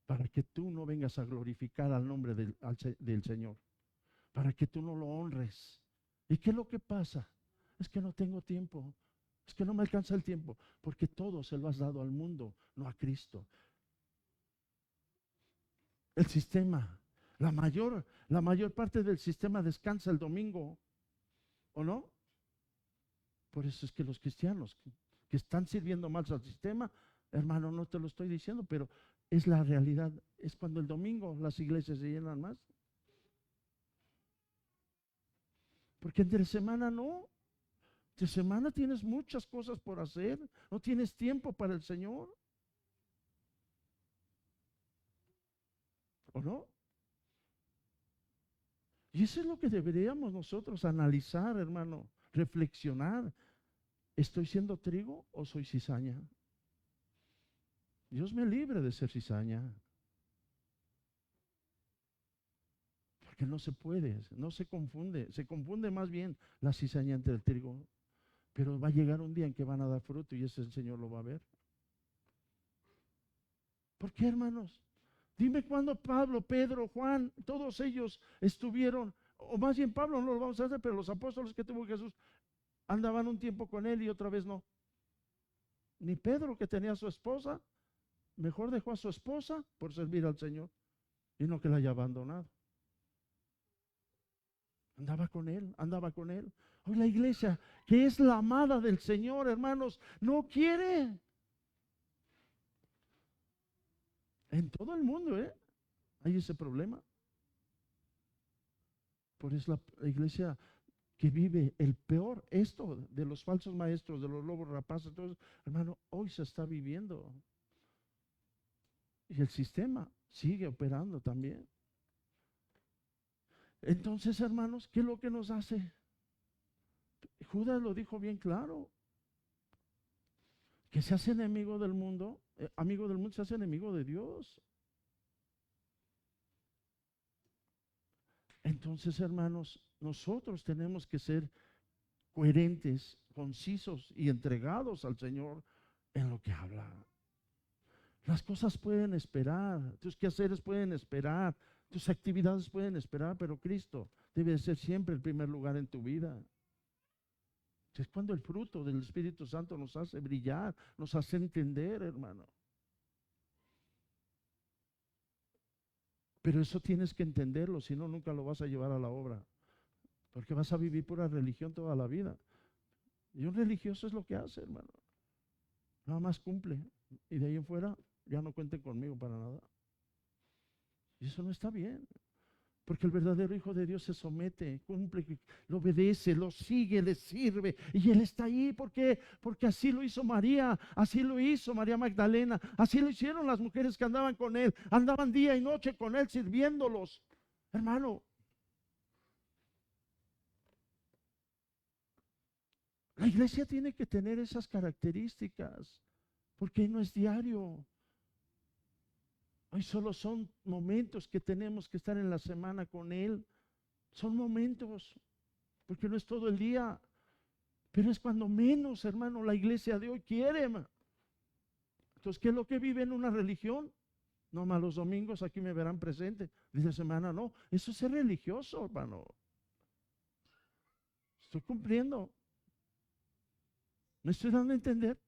para que tú no vengas a glorificar al nombre del Señor, para que tú no lo honres. ¿Y qué es lo que pasa? Es que no tengo tiempo. Es que no me alcanza el tiempo, porque todo se lo has dado al mundo, no a Cristo. El sistema, la mayor parte del sistema descansa el domingo, ¿o no? Por eso es que los cristianos que están sirviendo mal al sistema, hermano, no te lo estoy diciendo, pero es la realidad. Es cuando el domingo las iglesias se llenan más. Porque entre semana no. Entre semana tienes muchas cosas por hacer. No tienes tiempo para el Señor. ¿O no? Y eso es lo que deberíamos nosotros analizar, hermano, reflexionar. ¿Estoy siendo trigo o soy cizaña? Dios me libre de ser cizaña. Porque no se puede, no se confunde más bien la cizaña entre el trigo. Pero va a llegar un día en que van a dar fruto y ese el Señor lo va a ver. ¿Por qué, hermanos? Dime cuándo Pablo, Pedro, Juan, todos ellos estuvieron, o más bien Pablo no lo vamos a hacer, pero los apóstoles que tuvo Jesús andaban un tiempo con él y otra vez no. Ni Pedro, que tenía a su esposa, mejor dejó a su esposa por servir al Señor y no que la haya abandonado. Andaba con él, andaba con él. Hoy la iglesia, que es la amada del Señor, hermanos, no quiere. En todo el mundo, hay ese problema. Por eso la iglesia que vive el peor, esto de los falsos maestros, de los lobos rapaces, todo eso, hermano, hoy se está viviendo. Y el sistema sigue operando también. Entonces, hermanos, ¿qué es lo que nos hace? Judas lo dijo bien claro, que se hace enemigo del mundo, amigo del mundo se hace enemigo de Dios. Entonces, hermanos, nosotros tenemos que ser coherentes, concisos y entregados al Señor en lo que habla. Las cosas pueden esperar, tus quehaceres pueden esperar, tus actividades pueden esperar, pero Cristo debe ser siempre el primer lugar en tu vida. Es cuando el fruto del Espíritu Santo nos hace brillar, nos hace entender, hermano. Pero eso tienes que entenderlo, si no, nunca lo vas a llevar a la obra. Porque vas a vivir pura religión toda la vida. Y un religioso es lo que hace, hermano. Nada más cumple. Y de ahí en fuera, ya no cuenten conmigo para nada. Y eso no está bien. Porque el verdadero Hijo de Dios se somete, cumple, lo obedece, lo sigue, le sirve. Y Él está ahí. ¿Por qué? Porque así lo hizo María, así lo hizo María Magdalena, así lo hicieron las mujeres que andaban con Él. Andaban día y noche con Él sirviéndolos. Hermano, la iglesia tiene que tener esas características, porque no es diario. Hoy solo son momentos que tenemos que estar en la semana con Él. Son momentos, porque no es todo el día. Pero es cuando menos, hermano, la iglesia de hoy quiere. Entonces, ¿qué es lo que vive en una religión? No, más los domingos aquí me verán presente. Dice semana, no. Eso es ser religioso, hermano. Estoy cumpliendo. ¿Me estoy dando a entender?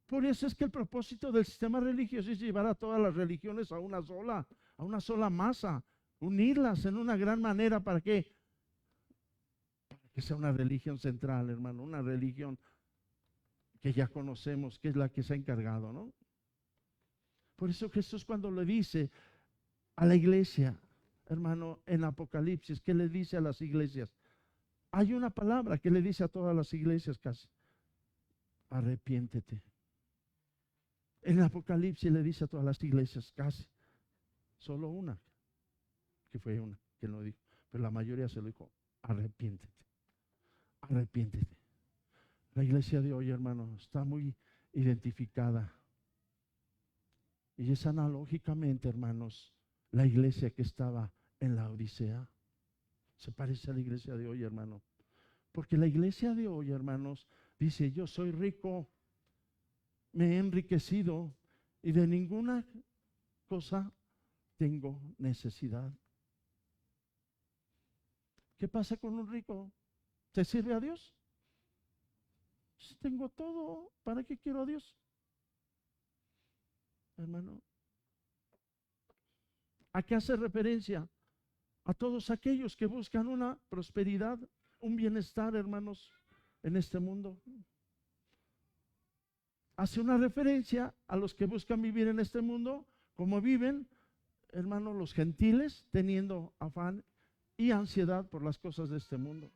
Por eso es que el propósito del sistema religioso es llevar a todas las religiones a una sola masa, unirlas en una gran manera. ¿Para qué? Para que sea una religión central, hermano, una religión que ya conocemos, que es la que se ha encargado, ¿no? Por eso Jesús cuando le dice a la iglesia, hermano, en Apocalipsis, ¿qué le dice a las iglesias? Hay una palabra que le dice a todas las iglesias casi: arrepiéntete. En Apocalipsis le dice a todas las iglesias casi, solo una, que fue una, que no dijo, pero la mayoría se lo dijo: arrepiéntete, arrepiéntete. La iglesia de hoy, hermano, está muy identificada. Y es analógicamente, hermanos, la iglesia que estaba en la Odisea. Se parece a la iglesia de hoy, hermano. Porque la iglesia de hoy, hermanos, dice: yo soy rico, me he enriquecido y de ninguna cosa tengo necesidad. ¿Qué pasa con un rico? ¿Te sirve a Dios? Si tengo todo, ¿para qué quiero a Dios? Hermano, ¿a qué hace referencia? A todos aquellos que buscan una prosperidad, un bienestar, hermanos, en este mundo. Hace una referencia a los que buscan vivir en este mundo como viven, hermanos, los gentiles, teniendo afán y ansiedad por las cosas de este mundo.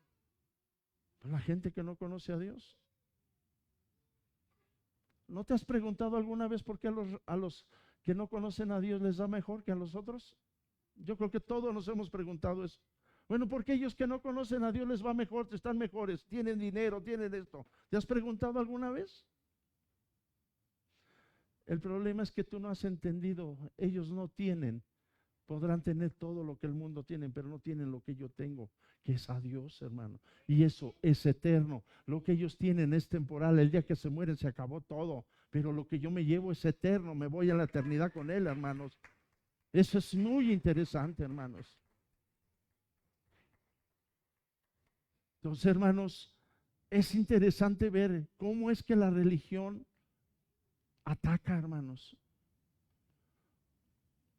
Por la gente que no conoce a Dios. ¿No te has preguntado alguna vez por qué a los que no conocen a Dios les da mejor que a los otros? Yo creo que todos nos hemos preguntado eso. Bueno, ¿por qué ellos que no conocen a Dios les va mejor, están mejores, tienen dinero, tienen esto? ¿Te has preguntado alguna vez? El problema es que tú no has entendido. Ellos no tienen, podrán tener todo lo que el mundo tiene, pero no tienen lo que yo tengo, que es a Dios, hermano. Y eso es eterno. Lo que ellos tienen es temporal. El día que se mueren se acabó todo. Pero lo que yo me llevo es eterno. Me voy a la eternidad con Él, hermanos. Eso es muy interesante, hermanos. Entonces, hermanos, es interesante ver cómo es que la religión ataca, hermanos.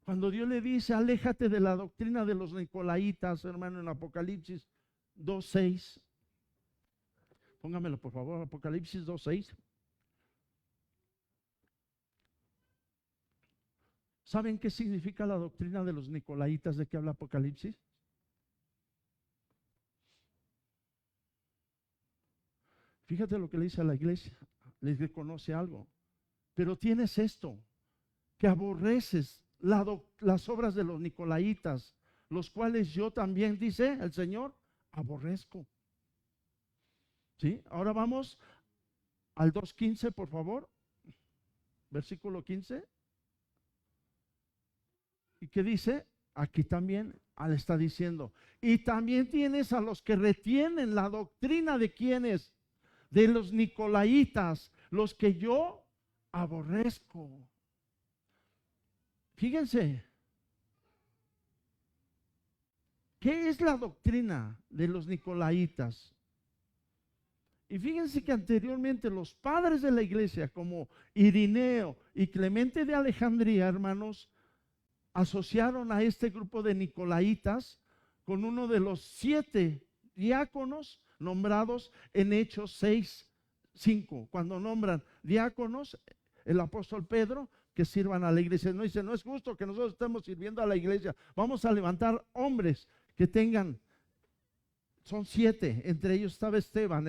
Cuando Dios le dice, aléjate de la doctrina de los nicolaitas, hermano, en Apocalipsis 2:6. Póngamelo, por favor, Apocalipsis 2:6. ¿Saben qué significa la doctrina de los nicolaitas de que habla Apocalipsis? Fíjate lo que le dice a la iglesia. Les reconoce algo. Pero tienes esto, que aborreces las obras de los nicolaitas, los cuales yo también, dice el Señor, aborrezco. ¿Sí? Ahora vamos al 2:15, por favor. Versículo 15. ¿Y qué dice? Aquí también le está diciendo, y también tienes a los que retienen la doctrina de quienes, de los nicolaitas, los que yo aborrezco. Fíjense, ¿qué es la doctrina de los nicolaitas? Y fíjense que anteriormente los padres de la iglesia, como Irineo y Clemente de Alejandría, hermanos, asociaron a este grupo de nicolaitas con uno de los 7 diáconos nombrados en Hechos 6:5. Cuando nombran diáconos, el apóstol Pedro, que sirvan a la iglesia. No dice, no es justo que nosotros estemos sirviendo a la iglesia. Vamos a levantar hombres que tengan, son 7, entre ellos estaba Esteban,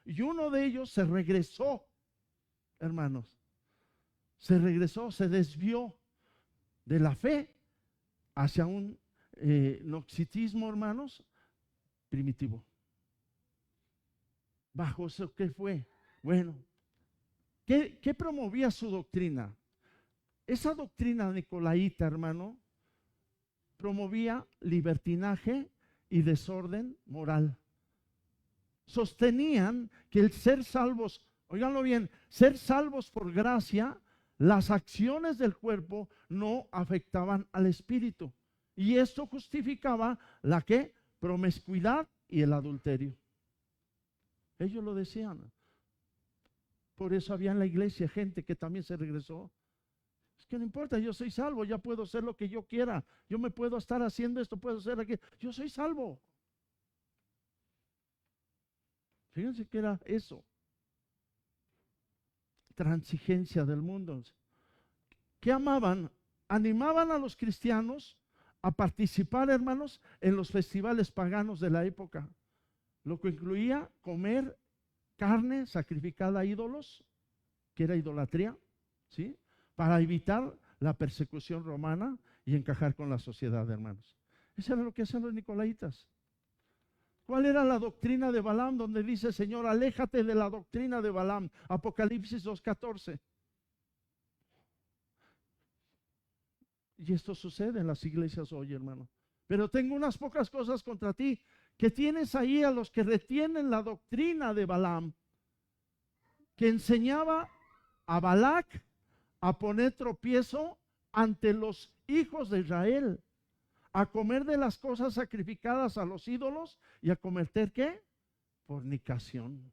y uno de ellos se regresó, hermanos, se regresó, se desvió de la fe hacia un gnosticismo, hermanos, primitivo. ¿Bajo eso qué fue? Bueno, ¿qué promovía su doctrina? Esa doctrina nicolaíta, hermano, promovía libertinaje y desorden moral. Sostenían que el ser salvos, óiganlo bien, ser salvos por gracia, las acciones del cuerpo no afectaban al espíritu. Y esto justificaba la que promiscuidad y el adulterio. Ellos lo decían. Por eso había en la iglesia gente que también se regresó. Es que no importa, yo soy salvo, ya puedo hacer lo que yo quiera. Yo me puedo estar haciendo esto, puedo hacer aquello. Yo soy salvo. Fíjense que era eso. Transigencia del mundo. ¿Qué amaban? Animaban a los cristianos a participar, hermanos, en los festivales paganos de la época, lo que incluía comer carne sacrificada a ídolos, que era idolatría, ¿sí? Para evitar la persecución romana y encajar con la sociedad, hermanos. Eso era lo que hacían los nicolaitas. ¿Cuál era la doctrina de Balaam? Donde dice, Señor, aléjate de la doctrina de Balaam. Apocalipsis 2:14. Y esto sucede en las iglesias hoy, hermano. Pero tengo unas pocas cosas contra ti, que tienes ahí a los que retienen la doctrina de Balaam, que enseñaba a Balac a poner tropiezo ante los hijos de Israel, a comer de las cosas sacrificadas a los ídolos y a cometer ¿qué? Fornicación.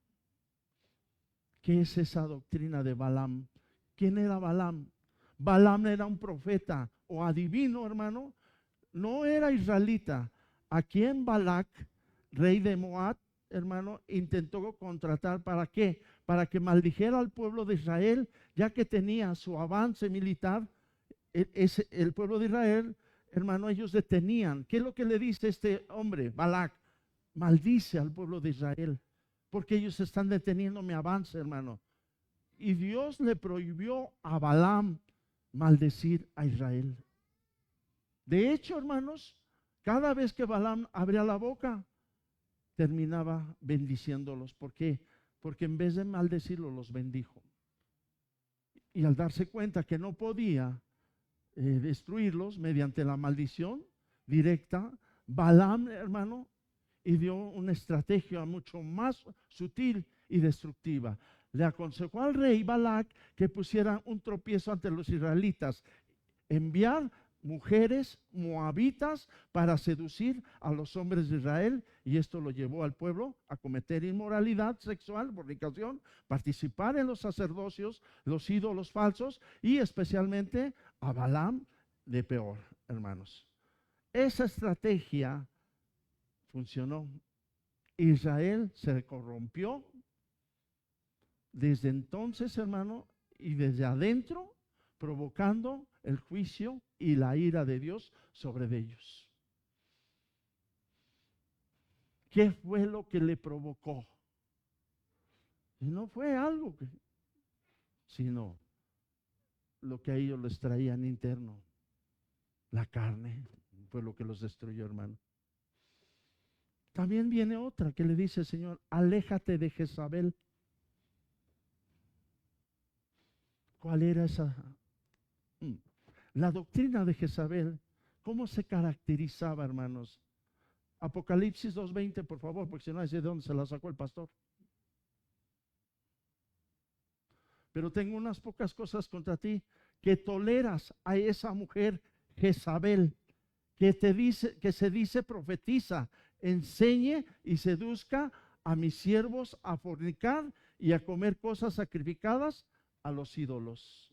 ¿Qué es esa doctrina de Balaam? ¿Quién era Balaam? Balaam era un profeta o adivino, hermano. No era israelita. A quien Balac, rey de Moab, hermano, intentó contratar. ¿Para qué? Para que maldijera al pueblo de Israel, ya que tenía su avance militar. El pueblo de Israel, hermano, ellos detenían. ¿Qué es lo que le dice este hombre, Balac? Maldice al pueblo de Israel, porque ellos están deteniendo mi avance, hermano. Y Dios le prohibió a Balaam maldecir a Israel. De hecho, hermanos, cada vez que Balaam abría la boca, terminaba bendiciéndolos. ¿Por qué? Porque en vez de maldecirlos, los bendijo. Y al darse cuenta que no podía destruirlos mediante la maldición directa, Balaam, hermano, dio una estrategia mucho más sutil y destructiva. Le aconsejó al rey Balac que pusiera un tropiezo ante los israelitas, enviar mujeres moabitas para seducir a los hombres de Israel, y esto lo llevó al pueblo a cometer inmoralidad sexual, fornicación, participar en los sacerdocios, los ídolos falsos, y especialmente a Balaam de peor, hermanos. Esa estrategia funcionó. Israel se corrompió desde entonces, hermano, y desde adentro, provocando el juicio y la ira de Dios sobre ellos. ¿Qué fue lo que le provocó? Y no fue algo sino lo que a ellos les traían interno. La carne fue lo que los destruyó, hermano. También viene otra que le dice, Señor, aléjate de Jezabel. ¿Cuál era esa? La doctrina de Jezabel, ¿cómo se caracterizaba, hermanos? Apocalipsis 2:20, por favor, porque si no, sé de dónde se la sacó el pastor. Pero tengo unas pocas cosas contra ti, que toleras a esa mujer Jezabel, que se dice profetiza, enseñe y seduzca a mis siervos a fornicar y a comer cosas sacrificadas a los ídolos.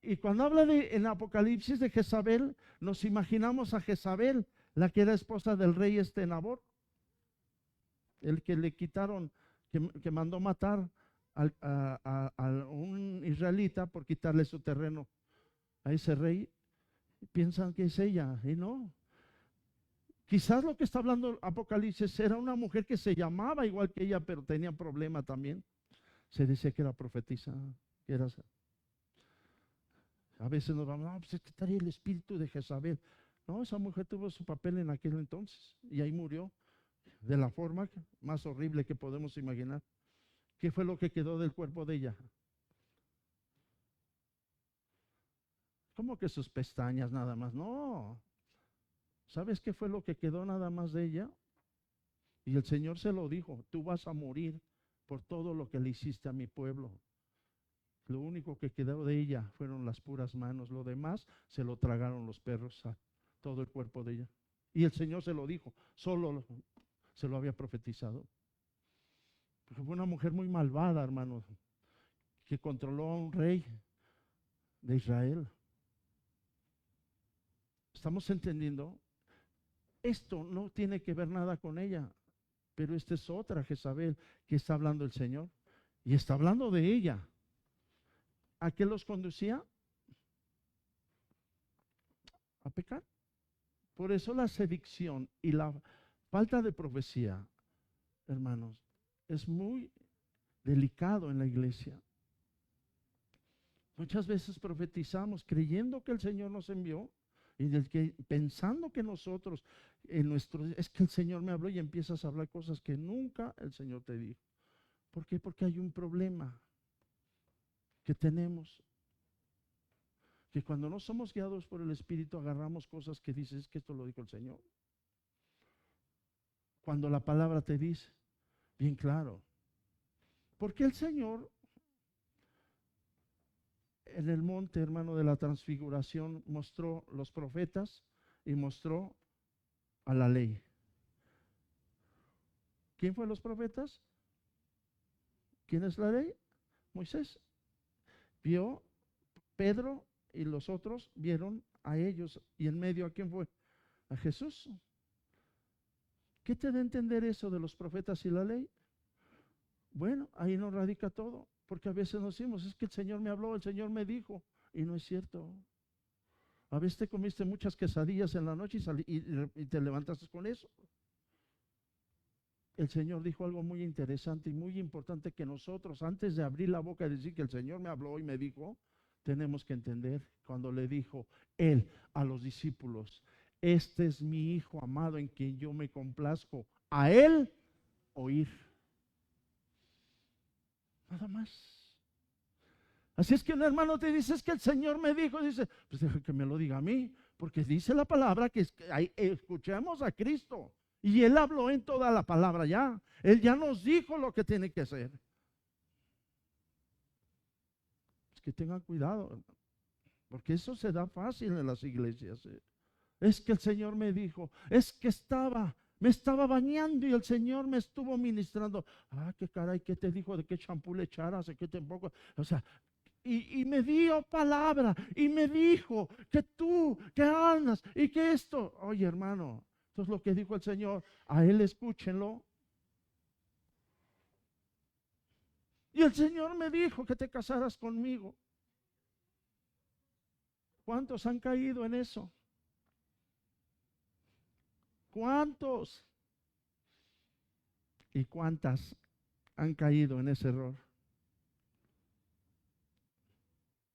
Y cuando habla en Apocalipsis de Jezabel, nos imaginamos a Jezabel, la que era esposa del rey Nabor, el que le quitaron, que mandó matar a un israelita por quitarle su terreno a ese rey. Piensan que es ella, y no. Quizás lo que está hablando Apocalipsis era una mujer que se llamaba igual que ella, pero tenía problema también. Se dice que era profetisa, que era. A veces nos vamos, no, pues es que estaría el espíritu de Jezabel. No, esa mujer tuvo su papel en aquel entonces y ahí murió de la forma más horrible que podemos imaginar. ¿Qué fue lo que quedó del cuerpo de ella? ¿Cómo que sus pestañas nada más? No. ¿Sabes qué fue lo que quedó nada más de ella? Y el Señor se lo dijo, tú vas a morir por todo lo que le hiciste a mi pueblo. Lo único que quedó de ella fueron las puras manos. Lo demás se lo tragaron los perros a todo el cuerpo de ella. Y el Señor se lo dijo, solo se lo había profetizado. Porque fue una mujer muy malvada, hermanos, que controló a un rey de Israel. ¿Estamos entendiendo? Esto no tiene que ver nada con ella, pero esta es otra Jezabel que está hablando el Señor. Y está hablando de ella. ¿A qué los conducía? A pecar. Por eso la sedición y la falta de profecía, hermanos, es muy delicado en la iglesia. Muchas veces profetizamos creyendo que el Señor nos envió y pensando que nosotros, es que el Señor me habló y empiezas a hablar cosas que nunca el Señor te dijo. ¿Por qué? Porque hay un problema que tenemos, que cuando no somos guiados por el Espíritu agarramos cosas que dices que esto lo dijo el Señor. Cuando la palabra te dice, bien claro, porque el Señor en el monte, hermano, de la transfiguración mostró los profetas y mostró a la ley. ¿Quién fue los profetas? ¿Quién es la ley? Moisés. Vio Pedro y los otros vieron a ellos, y en medio ¿a quién fue? A Jesús. ¿Qué te da a entender eso de los profetas y la ley? Bueno, ahí nos radica todo, porque a veces nos decimos, es que el Señor me habló, el Señor me dijo, y no es cierto. A veces te comiste muchas quesadillas en la noche y te levantaste con eso. El Señor dijo algo muy interesante y muy importante que nosotros, antes de abrir la boca y decir que el Señor me habló y me dijo, tenemos que entender cuando le dijo Él a los discípulos, este es mi Hijo amado en quien yo me complazco, a Él oír. Nada más. Así es que un hermano te dice, es que el Señor me dijo, dice, pues deja que me lo diga a mí, porque dice la palabra que escuchemos a Cristo. Y Él habló en toda la palabra ya. Él ya nos dijo lo que tiene que hacer. Es que tengan cuidado, porque eso se da fácil en las iglesias. Es que el Señor me dijo, es que me estaba bañando y el Señor me estuvo ministrando. Ah, qué caray, ¿qué te dijo? ¿De qué champú le echaras? ¿De qué tampoco? O sea, y me dio palabra y me dijo que tú, que andas y que esto. Oye, hermano, esto es lo que dijo el Señor. A él escúchenlo. Y el Señor me dijo que te casaras conmigo. ¿Cuántos han caído en eso? ¿Cuántos? ¿Y cuántas han caído en ese error?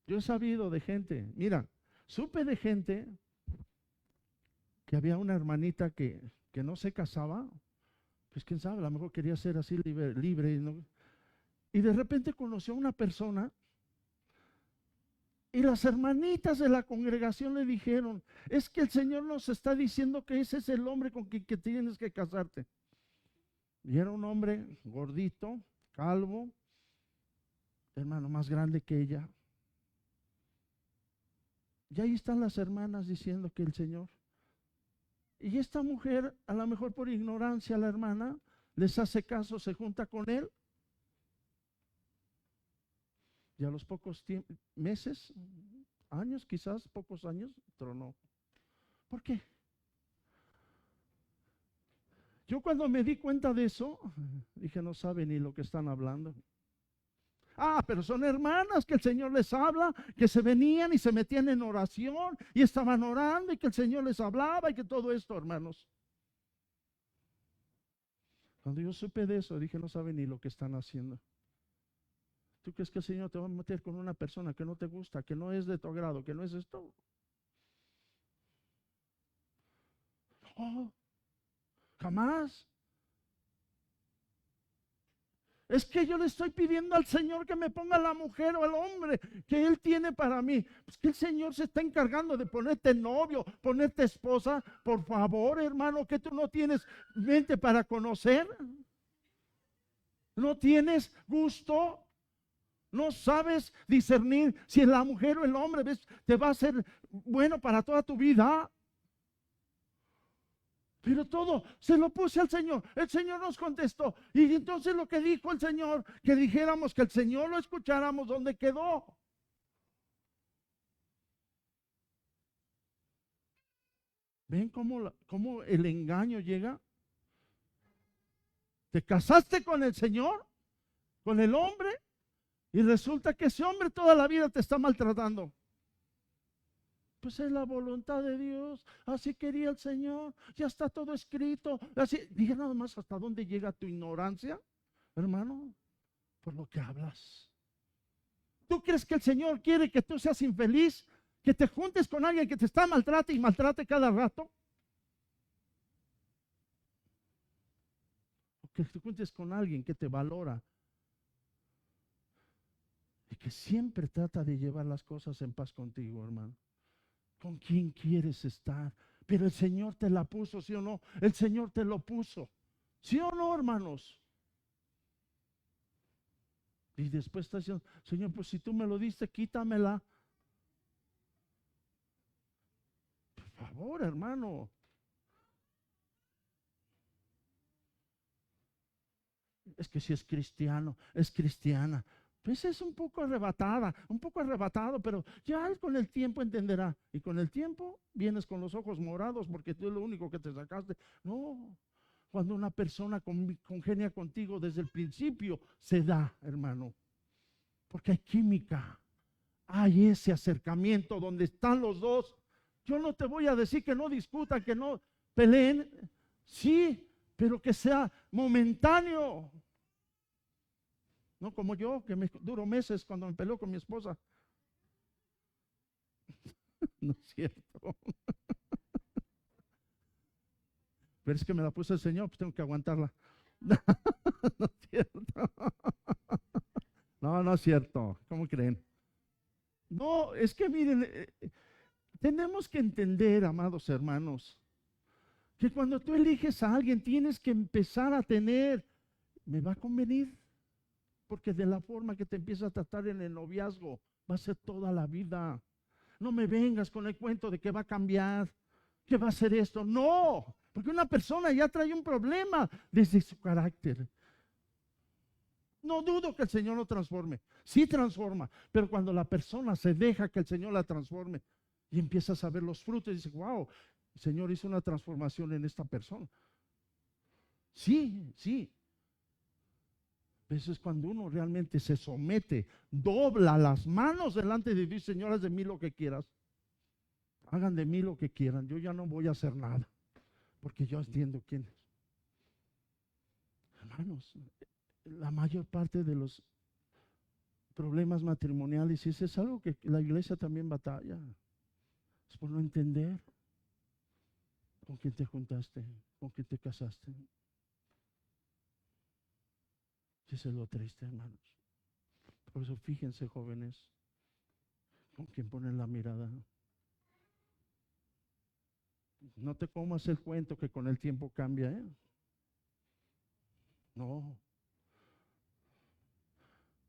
Yo he sabido de gente, mira, supe de gente que había una hermanita que no se casaba, pues quién sabe, a lo mejor quería ser así libre ¿no? Y de repente conoció a una persona y las hermanitas de la congregación le dijeron, es que el Señor nos está diciendo que ese es el hombre con quien que tienes que casarte. Y era un hombre gordito, calvo, hermano, más grande que ella. Y ahí están las hermanas diciendo que el Señor. Y esta mujer, a lo mejor por ignorancia, la hermana les hace caso, se junta con él. Y a los pocos meses, años, quizás pocos años, tronó. ¿Por qué? Yo cuando me di cuenta de eso, dije, no saben ni lo que están hablando. Ah, pero son hermanas que el Señor les habla, que se venían y se metían en oración y estaban orando y que el Señor les hablaba y que todo esto, hermanos. Cuando yo supe de eso, dije, no saben ni lo que están haciendo. ¿Tú crees que el Señor te va a meter con una persona que no te gusta, que no es de tu agrado, que no es esto? No, jamás. Es que yo le estoy pidiendo al Señor que me ponga la mujer o el hombre que Él tiene para mí. Pues que el Señor se está encargando de ponerte novio, ponerte esposa. Por favor, hermano, que tú no tienes mente para conocer. No tienes gusto. No sabes discernir si es la mujer o el hombre, ¿ves? Te va a ser bueno para toda tu vida. Pero todo se lo puse al Señor. El Señor nos contestó. Y entonces lo que dijo el Señor, que dijéramos, que el Señor lo escucháramos, ¿dónde quedó? ¿Ven cómo el engaño llega? Te casaste con el Señor, con el hombre, y resulta que ese hombre toda la vida te está maltratando. Pues es la voluntad de Dios, así quería el Señor, ya está todo escrito. Así, dije nada más hasta dónde llega tu ignorancia, hermano, por lo que hablas. ¿Tú crees que el Señor quiere que tú seas infeliz? ¿Que te juntes con alguien que te está maltrate y maltrate cada rato? ¿O que te juntes con alguien que te valora y que siempre trata de llevar las cosas en paz contigo, hermano? ¿Con quién quieres estar? Pero el Señor te la puso, ¿sí o no? El Señor te lo puso, ¿sí o no, hermanos? Y después está diciendo, Señor, pues si tú me lo diste, quítamela. Por favor, hermano. Es que si es cristiano, es cristiana. Pues es un poco arrebatada, un poco arrebatado, pero ya con el tiempo entenderá. Y con el tiempo vienes con los ojos morados porque tú es lo único que te sacaste. No, cuando una persona congenia contigo desde el principio, se da, hermano. Porque hay química, hay ese acercamiento donde están los dos. Yo no te voy a decir que no discutan, que no peleen, sí, pero que sea momentáneo. No como yo, que me duró meses cuando me peleó con mi esposa. No es cierto. Pero es que me la puso el Señor, pues tengo que aguantarla. No es cierto. No es cierto. ¿Cómo creen? No, es que miren, tenemos que entender, amados hermanos, que cuando tú eliges a alguien tienes que empezar a tener, ¿me va a convenir? Porque de la forma que te empieza a tratar en el noviazgo, va a ser toda la vida. No me vengas con el cuento de que va a cambiar, que va a hacer esto. No, porque una persona ya trae un problema desde su carácter. No dudo que el Señor lo transforme. Sí transforma, pero cuando la persona se deja que el Señor la transforme y empiezas a ver los frutos y dices, wow, el Señor hizo una transformación en esta persona. Sí, sí. Eso es cuando uno realmente se somete, dobla las manos delante de Dios. Señor, haz de mí lo que quieras. Hagan de mí lo que quieran. Yo ya no voy a hacer nada, porque yo entiendo quién es. Hermanos, la mayor parte de los problemas matrimoniales, y eso es algo que la iglesia también batalla, es por no entender con quién te juntaste, con quién te casaste. Eso es lo triste, hermanos. Por eso fíjense, jóvenes, con quién ponen la mirada. No te comas el cuento que con el tiempo cambia, ¿eh? No.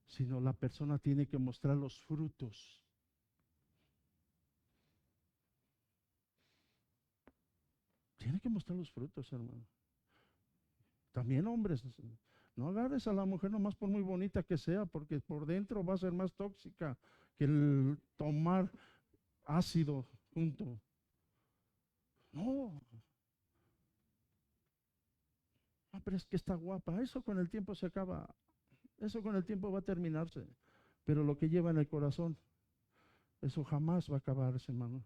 Sino la persona tiene que mostrar los frutos. Tiene que mostrar los frutos, hermano. También hombres, no agarres a la mujer nomás por muy bonita que sea, porque por dentro va a ser más tóxica que el tomar ácido junto. No. Ah, pero es que está guapa. Eso con el tiempo se acaba. Eso con el tiempo va a terminarse. Pero lo que lleva en el corazón, eso jamás va a acabarse, hermano.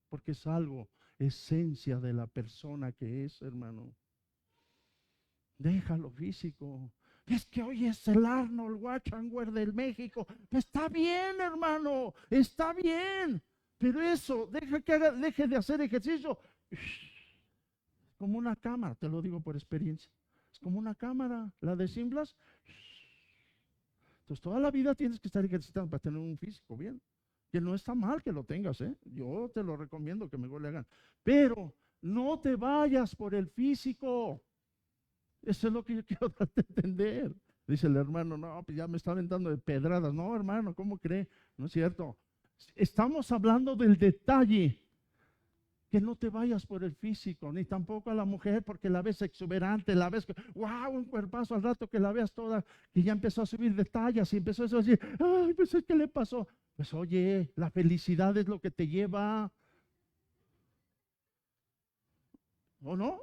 Porque es algo, esencia de la persona que es, hermano. Déjalo físico. Es que hoy es el Arnold Schwarzenegger del México. Está bien, hermano, está bien. Pero eso, deje de hacer ejercicio. Como una cámara, te lo digo por experiencia. Es como una cámara, la desinflas. Entonces toda la vida tienes que estar ejercitando para tener un físico bien. Que no está mal que lo tengas, ¿eh? Yo te lo recomiendo que mejor le hagan. Pero no te vayas por el físico. Eso es lo que yo quiero darte a entender. Dice el hermano, no, pues ya me está aventando de pedradas. No, hermano, ¿cómo cree? No es cierto. Estamos hablando del detalle. Que no te vayas por el físico, ni tampoco a la mujer porque la ves exuberante, la ves, wow, un cuerpazo, al rato que la veas toda, que ya empezó a subir de tallas y empezó a decir, ay, pues ¿qué le pasó? Pues oye, la felicidad es lo que te lleva, ¿o no?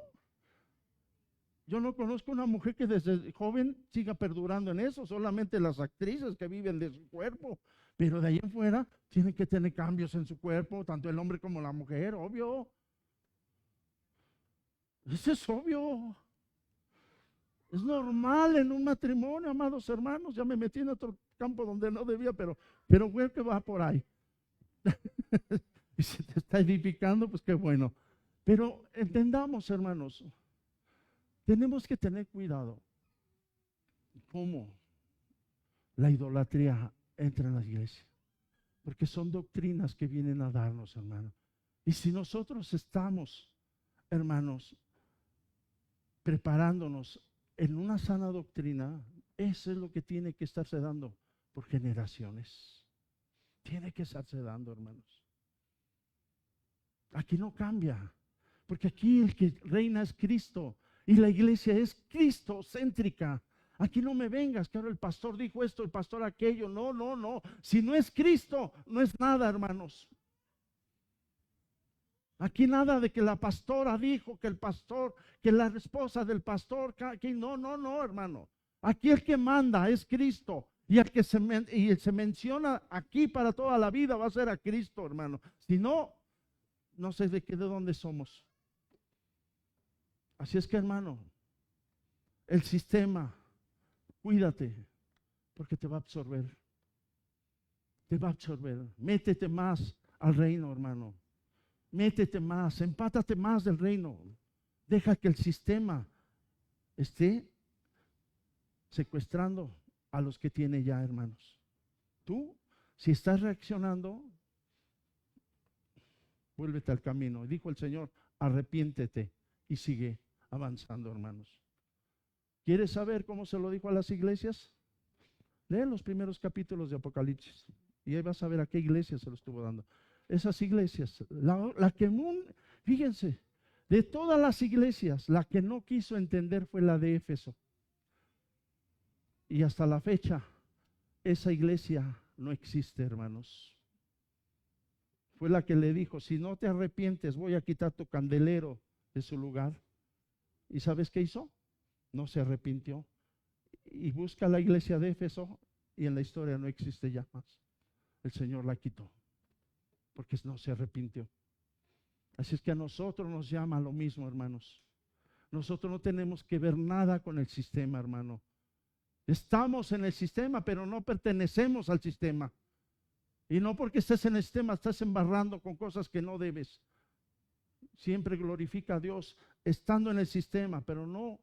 Yo no conozco una mujer que desde joven siga perdurando en eso, solamente las actrices que viven de su cuerpo, pero de ahí en fuera tienen que tener cambios en su cuerpo, tanto el hombre como la mujer, obvio. Eso es obvio. Es normal en un matrimonio, amados hermanos. Ya me metí en otro campo donde no debía, pero güey, que va por ahí. Y si te está edificando, pues qué bueno. Pero entendamos, hermanos, tenemos que tener cuidado. ¿Cómo la idolatría entra en la iglesia? Porque son doctrinas que vienen a darnos, hermano. Y si nosotros estamos, hermanos, preparándonos en una sana doctrina, eso es lo que tiene que estarse dando por generaciones. Tiene que estarse dando, hermanos. Aquí no cambia, porque aquí el que reina es Cristo y la iglesia es cristocéntrica. Aquí no me vengas, que ahora el pastor dijo esto, el pastor aquello. No, no, no. Si no es Cristo, no es nada, hermanos. Aquí nada de que la pastora dijo, que el pastor, que la esposa del pastor, que no, no, no, hermano. Aquí el que manda es Cristo. Y el que se menciona aquí para toda la vida va a ser a Cristo, hermano. Si no, no sé de dónde somos. Así es que, hermano, el sistema, cuídate, porque te va a absorber. Te va a absorber. Métete más al reino, hermano. Métete más, empátate más del reino. Deja que el sistema esté secuestrando a los que tiene ya, hermanos. Tú, si estás reaccionando, vuélvete al camino. Dijo el Señor, arrepiéntete y sigue avanzando, hermanos. ¿Quieres saber cómo se lo dijo a las iglesias? Lee los primeros capítulos de Apocalipsis y ahí vas a ver a qué iglesia se lo estuvo dando. Esas iglesias, la que, fíjense, de todas las iglesias, la que no quiso entender fue la de Éfeso. Y hasta la fecha, esa iglesia no existe, hermanos. Fue la que le dijo, si no te arrepientes, voy a quitar tu candelero de su lugar. ¿Y sabes qué hizo? No se arrepintió. Y busca la iglesia de Éfeso y en la historia no existe ya más. El Señor la quitó porque no se arrepintió. Así es que a nosotros nos llama lo mismo, hermanos. Nosotros no tenemos que ver nada con el sistema, hermano. Estamos en el sistema, pero no pertenecemos al sistema. Y no porque estés en el sistema, estás embarrando con cosas que no debes. Siempre glorifica a Dios estando en el sistema, pero no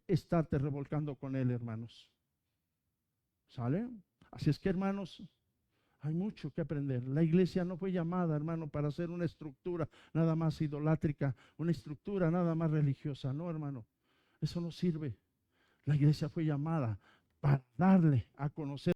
estarte revolcando con él, hermanos. ¿Sale? Así es que, hermanos, hay mucho que aprender. La iglesia no fue llamada, hermano, para hacer una estructura nada más idolátrica, una estructura nada más religiosa. No, hermano, eso no sirve. La iglesia fue llamada para darle a conocer